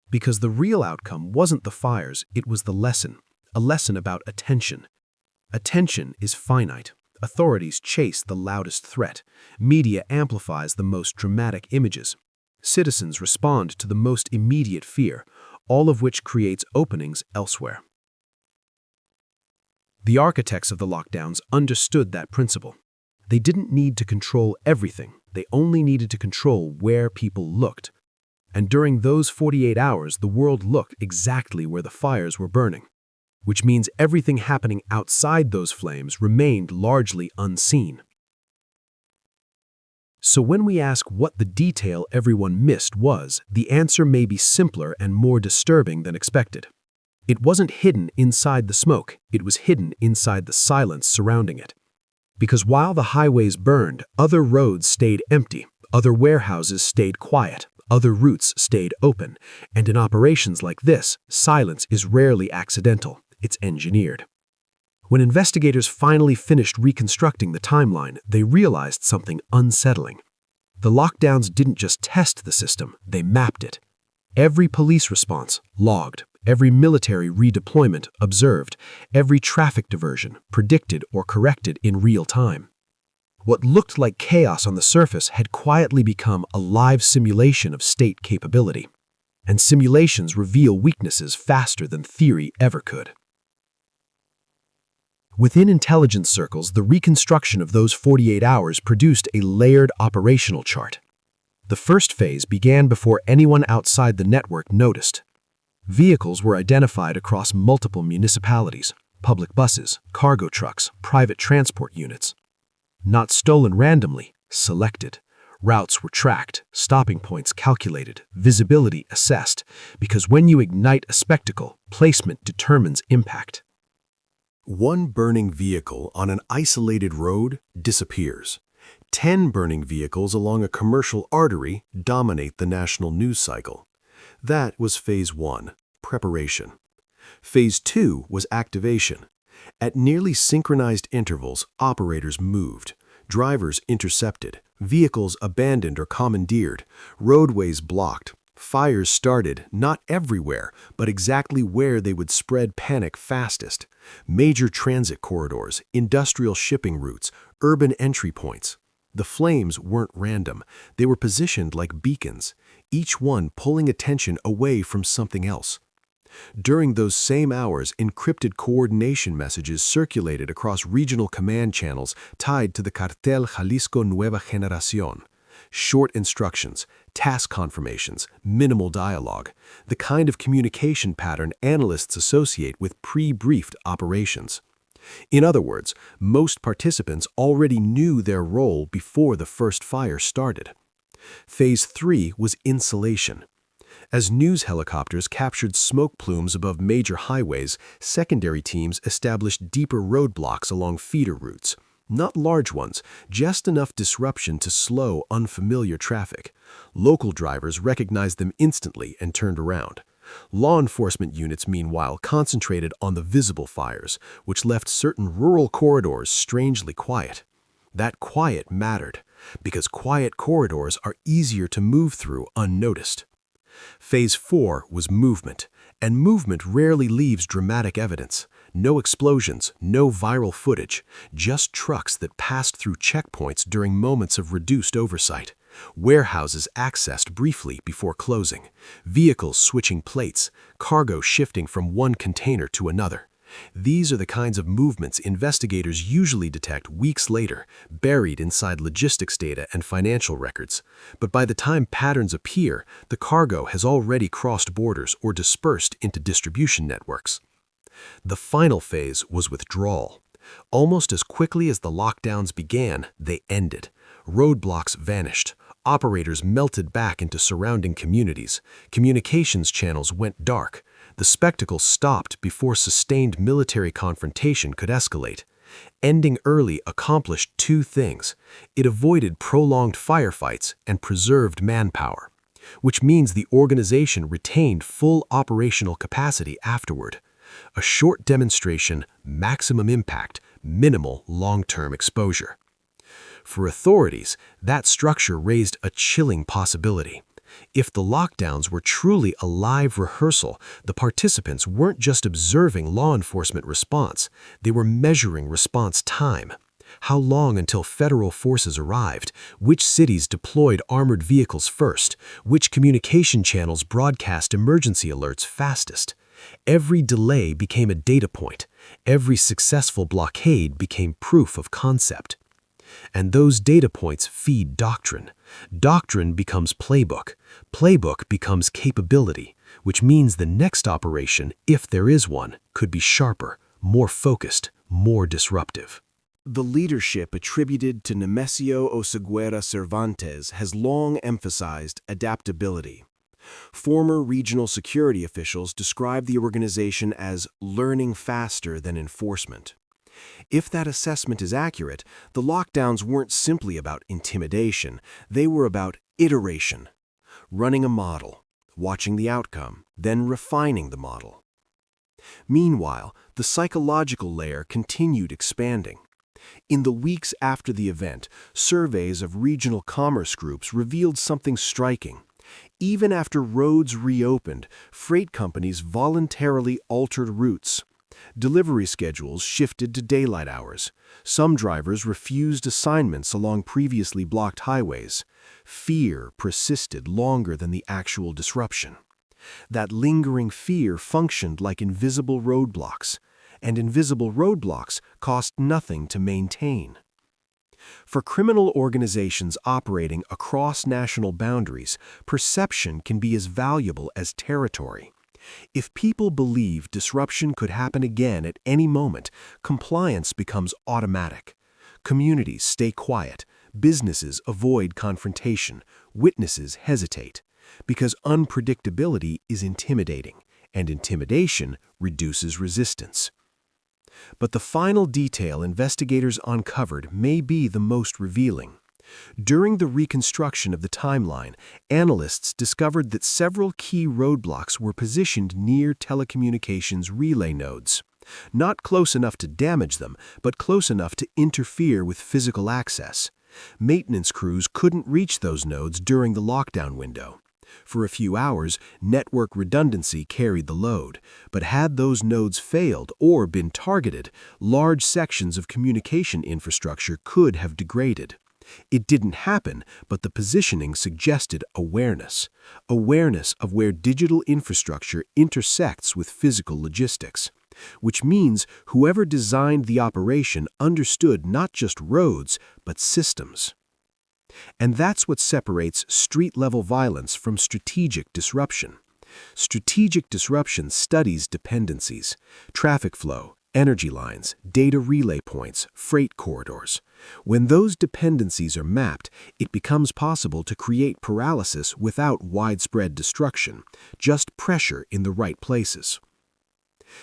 Because the real outcome wasn't the fires, it was the lesson, a lesson about attention. Attention is finite. Authorities chase the loudest threat. Media amplifies the most dramatic images. Citizens respond to the most immediate fear, all of which creates openings elsewhere. The architects of the lockdowns understood that principle. They didn't need to control everything. They only needed to control where people looked. And during those 48 hours, the world looked exactly where the fires were burning, which means everything happening outside those flames remained largely unseen. So when we ask what the detail everyone missed was, the answer may be simpler and more disturbing than expected. It wasn't hidden inside the smoke, it was hidden inside the silence surrounding it. Because while the highways burned, other roads stayed empty, other warehouses stayed quiet, other routes stayed open, and in operations like this, silence is rarely accidental, it's engineered. When investigators finally finished reconstructing the timeline, they realized something unsettling. The lockdowns didn't just test the system, they mapped it. Every police response, logged. Every military redeployment, observed. Every traffic diversion, predicted or corrected in real time. What looked like chaos on the surface had quietly become a live simulation of state capability. And simulations reveal weaknesses faster than theory ever could. Within intelligence circles, the reconstruction of those 48 hours produced a layered operational chart. The first phase began before anyone outside the network noticed. Vehicles were identified across multiple municipalities, public buses, cargo trucks, private transport units. Not stolen randomly, selected. Routes were tracked, stopping points calculated, visibility assessed, because when you ignite a spectacle, placement determines impact. One burning vehicle on an isolated road disappears. 10 burning vehicles along a commercial artery dominate the national news cycle. That was Phase 1, preparation. Phase 2 was activation. At nearly synchronized intervals, operators moved. Drivers intercepted. Vehicles abandoned or commandeered. Roadways blocked. Fires started, not everywhere, but exactly where they would spread panic fastest. Major transit corridors, industrial shipping routes, urban entry points. The flames weren't random. They were positioned like beacons, each one pulling attention away from something else. During those same hours, encrypted coordination messages circulated across regional command channels tied to the Cartel Jalisco New Generación. Short instructions, task confirmations, minimal dialogue, the kind of communication pattern analysts associate with pre-briefed operations. In other words, most participants already knew their role before the first fire started. Phase 3 was insulation. As news helicopters captured smoke plumes above major highways, secondary teams established deeper roadblocks along feeder routes. Not large ones, just enough disruption to slow unfamiliar traffic. Local drivers recognized them instantly and turned around. Law enforcement units, meanwhile, concentrated on the visible fires, which left certain rural corridors strangely quiet. That quiet mattered, because quiet corridors are easier to move through unnoticed. Phase 4 was movement, and movement rarely leaves dramatic evidence. No explosions, no viral footage, just trucks that passed through checkpoints during moments of reduced oversight. Warehouses accessed briefly before closing, vehicles switching plates, cargo shifting from one container to another. These are the kinds of movements investigators usually detect weeks later, buried inside logistics data and financial records. But by the time patterns appear, the cargo has already crossed borders or dispersed into distribution networks. The final phase was withdrawal. Almost as quickly as the lockdowns began, they ended. Roadblocks vanished. Operators melted back into surrounding communities. Communications channels went dark. The spectacle stopped before sustained military confrontation could escalate. Ending early accomplished two things. It avoided prolonged firefights and preserved manpower, which means the organization retained full operational capacity afterward. A short demonstration, maximum impact, minimal long-term exposure. For authorities, that structure raised a chilling possibility. If the lockdowns were truly a live rehearsal, the participants weren't just observing law enforcement response, they were measuring response time. How long until federal forces arrived? Which cities deployed armored vehicles first? Which communication channels broadcast emergency alerts fastest? Every delay became a data point. Every successful blockade became proof of concept. And those data points feed doctrine. Doctrine becomes playbook. Playbook becomes capability, which means the next operation, if there is one, could be sharper, more focused, more disruptive. The leadership attributed to Nemesio Oseguera Cervantes has long emphasized adaptability. Former regional security officials describe the organization as learning faster than enforcement. If that assessment is accurate, the lockdowns weren't simply about intimidation, they were about iteration. Running a model, watching the outcome, then refining the model. Meanwhile, the psychological layer continued expanding. In the weeks after the event, surveys of regional commerce groups revealed something striking. Even after roads reopened, freight companies voluntarily altered routes. Delivery schedules shifted to daylight hours. Some drivers refused assignments along previously blocked highways. Fear persisted longer than the actual disruption. That lingering fear functioned like invisible roadblocks, and invisible roadblocks cost nothing to maintain. For criminal organizations operating across national boundaries, perception can be as valuable as territory. If people believe disruption could happen again at any moment, compliance becomes automatic. Communities stay quiet, businesses avoid confrontation, witnesses hesitate, because unpredictability is intimidating, and intimidation reduces resistance. But the final detail investigators uncovered may be the most revealing. During the reconstruction of the timeline, analysts discovered that several key roadblocks were positioned near telecommunications relay nodes. Not close enough to damage them, but close enough to interfere with physical access. Maintenance crews couldn't reach those nodes during the lockdown window. For a few hours, network redundancy carried the load, but had those nodes failed or been targeted, large sections of communication infrastructure could have degraded. It didn't happen, but the positioning suggested awareness. Awareness of where digital infrastructure intersects with physical logistics. Which means whoever designed the operation understood not just roads, but systems. And that's what separates street-level violence from strategic disruption. Strategic disruption studies dependencies, traffic flow, energy lines, data relay points, freight corridors. When those dependencies are mapped, it becomes possible to create paralysis without widespread destruction, just pressure in the right places.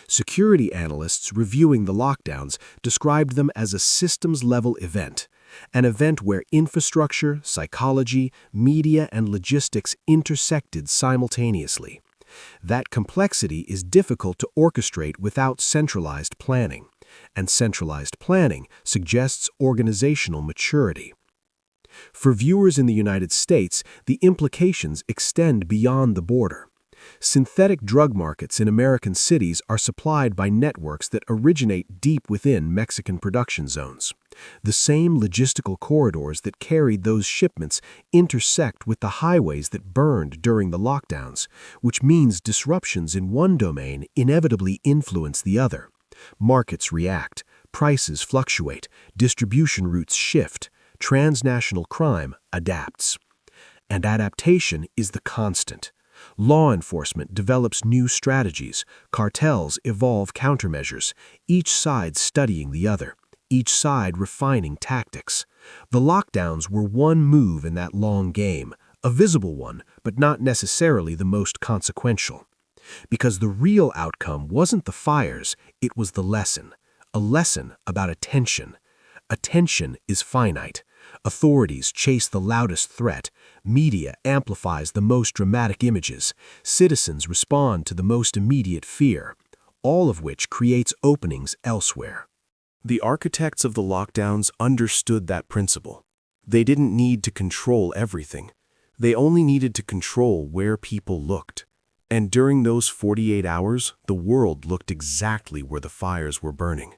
Security analysts reviewing the lockdowns described them as a systems-level event, an event where infrastructure, psychology, media, and logistics intersected simultaneously. That complexity is difficult to orchestrate without centralized planning, and centralized planning suggests organizational maturity. For viewers in the United States, the implications extend beyond the border. Synthetic drug markets in American cities are supplied by networks that originate deep within Mexican production zones. The same logistical corridors that carried those shipments intersect with the highways that burned during the lockdowns, which means disruptions in one domain inevitably influence the other. Markets react, prices fluctuate, distribution routes shift, transnational crime adapts. And adaptation is the constant. Law enforcement develops new strategies, cartels evolve countermeasures, each side studying the other, each side refining tactics. The lockdowns were one move in that long game, a visible one, but not necessarily the most consequential. Because the real outcome wasn't the fires, it was the lesson. A lesson about attention. Attention is finite. Authorities chase the loudest threat. Media amplifies the most dramatic images. Citizens respond to the most immediate fear, all of which creates openings elsewhere. The architects of the lockdowns understood that principle. They didn't need to control everything. They only needed to control where people looked. And during those 48 hours, the world looked exactly where the fires were burning,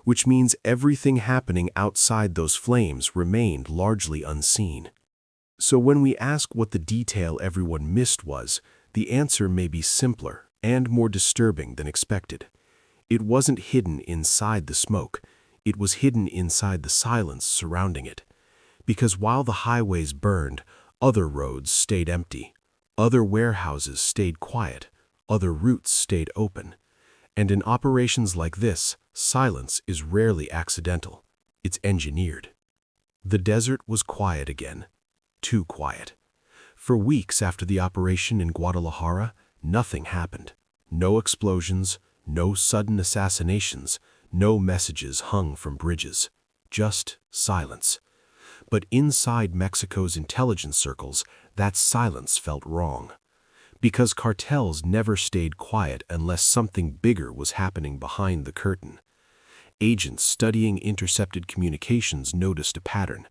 which means everything happening outside those flames remained largely unseen. So when we ask what the detail everyone missed was, the answer may be simpler and more disturbing than expected. It wasn't hidden inside the smoke. It was hidden inside the silence surrounding it. Because while the highways burned, other roads stayed empty. Other warehouses stayed quiet. Other routes stayed open. And in operations like this, silence is rarely accidental. It's engineered. The desert was quiet again. Too quiet. For weeks after the operation in Guadalajara, nothing happened. No explosions, no sudden assassinations, no messages hung from bridges. Just silence. But inside Mexico's intelligence circles, that silence felt wrong. Because cartels never stayed quiet unless something bigger was happening behind the curtain. Agents studying intercepted communications noticed a pattern.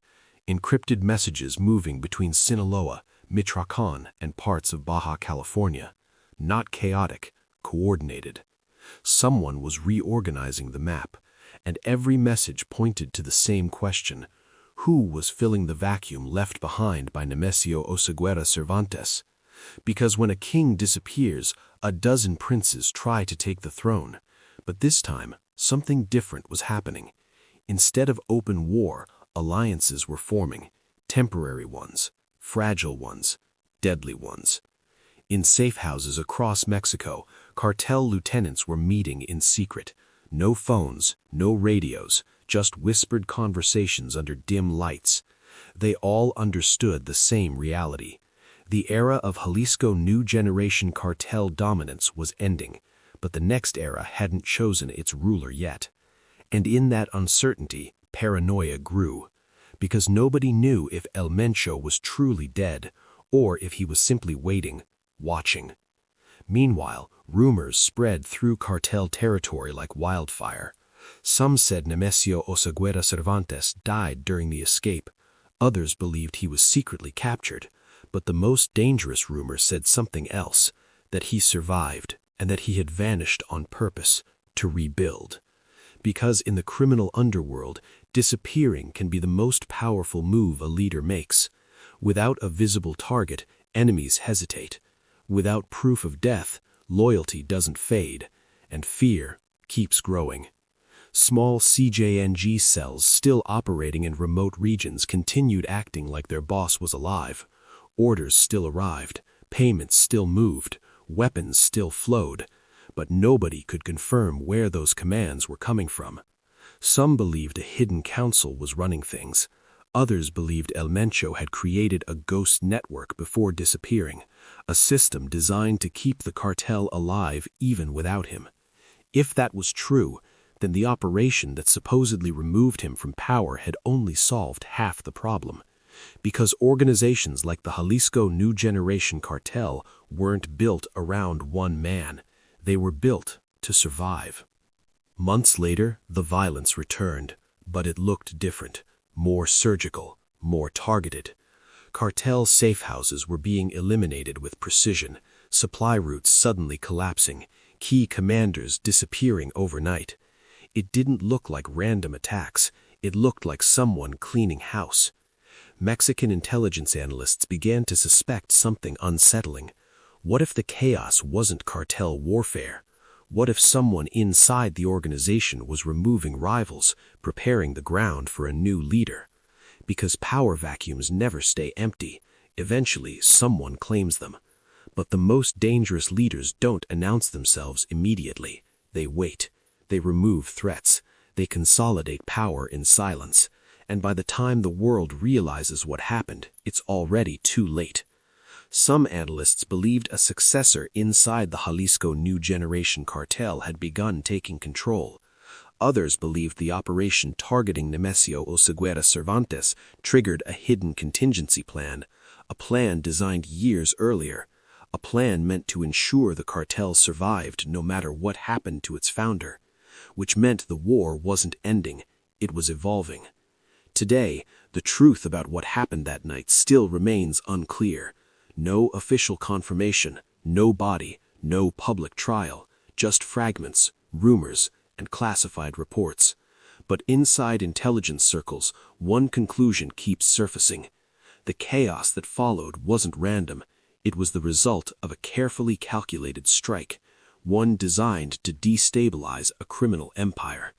Encrypted messages moving between Sinaloa, Michoacan, and parts of Baja California. Not chaotic, coordinated. Someone was reorganizing the map, and every message pointed to the same question. Who was filling the vacuum left behind by Nemesio Oseguera Cervantes? Because when a king disappears, a dozen princes try to take the throne. But this time, something different was happening. Instead of open war, alliances were forming. Temporary ones, fragile ones, deadly ones. In safe houses across Mexico, cartel lieutenants were meeting in secret. No phones, no radios, just whispered conversations under dim lights. They all understood the same reality. The era of Jalisco New Generation Cartel dominance was ending, but the next era hadn't chosen its ruler yet. And in that uncertainty, paranoia grew, because nobody knew if El Mencho was truly dead, or if he was simply waiting, watching. Meanwhile, rumors spread through cartel territory like wildfire. Some said Nemesio Oseguera Cervantes died during the escape. Others believed he was secretly captured. But the most dangerous rumor said something else, that he survived and that he had vanished on purpose, to rebuild. Because in the criminal underworld, disappearing can be the most powerful move a leader makes. Without a visible target, enemies hesitate. Without proof of death, loyalty doesn't fade, and fear keeps growing. Small CJNG cells still operating in remote regions continued acting like their boss was alive. Orders still arrived, payments still moved, weapons still flowed, but nobody could confirm where those commands were coming from. Some believed a hidden council was running things. Others believed El Mencho had created a ghost network before disappearing, a system designed to keep the cartel alive even without him. If that was true, then the operation that supposedly removed him from power had only solved half the problem. Because organizations like the Jalisco New Generation Cartel weren't built around one man. They were built to survive. Months later, the violence returned, but it looked different, more surgical, more targeted. Cartel safe houses were being eliminated with precision, supply routes suddenly collapsing, key commanders disappearing overnight. It didn't look like random attacks. It looked like someone cleaning house. Mexican intelligence analysts began to suspect something unsettling. What if the chaos wasn't cartel warfare? What if someone inside the organization was removing rivals, preparing the ground for a new leader? Because power vacuums never stay empty. Eventually, someone claims them. But the most dangerous leaders don't announce themselves immediately. They wait. They remove threats. They consolidate power in silence. And by the time the world realizes what happened, it's already too late. Some analysts believed a successor inside the Jalisco New Generation Cartel had begun taking control. Others believed the operation targeting Nemesio Oseguera Cervantes triggered a hidden contingency plan, a plan designed years earlier, a plan meant to ensure the cartel survived no matter what happened to its founder, which meant the war wasn't ending, it was evolving. Today, the truth about what happened that night still remains unclear. No official confirmation, no body, no public trial, just fragments, rumors, and classified reports. But inside intelligence circles, one conclusion keeps surfacing. The chaos that followed wasn't random. It was the result of a carefully calculated strike, one designed to destabilize a criminal empire.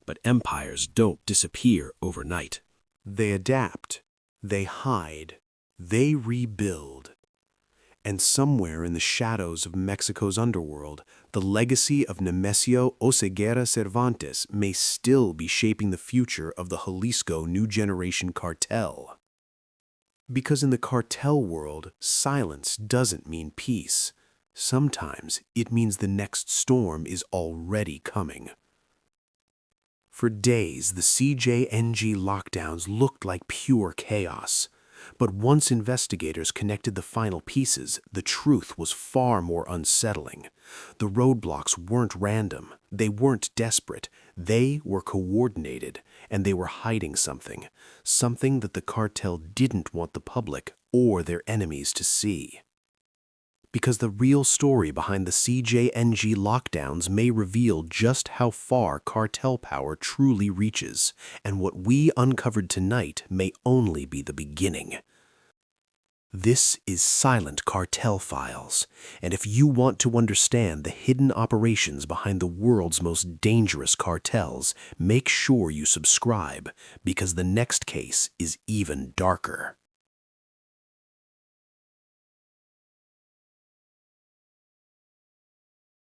But empires don't disappear overnight. They adapt, they hide, they rebuild. And somewhere in the shadows of Mexico's underworld, the legacy of Nemesio Oseguera Cervantes may still be shaping the future of the Jalisco New Generation Cartel. Because in the cartel world, silence doesn't mean peace. Sometimes it means the next storm is already coming. For days, the CJNG lockdowns looked like pure chaos. But once investigators connected the final pieces, the truth was far more unsettling. The roadblocks weren't random, they weren't desperate, they were coordinated, and they were hiding something, something that the cartel didn't want the public or their enemies to see. Because the real story behind the CJNG lockdowns may reveal just how far cartel power truly reaches, and what we uncovered tonight may only be the beginning. This is Silent Cartel Files, and if you want to understand the hidden operations behind the world's most dangerous cartels, make sure you subscribe, because the next case is even darker.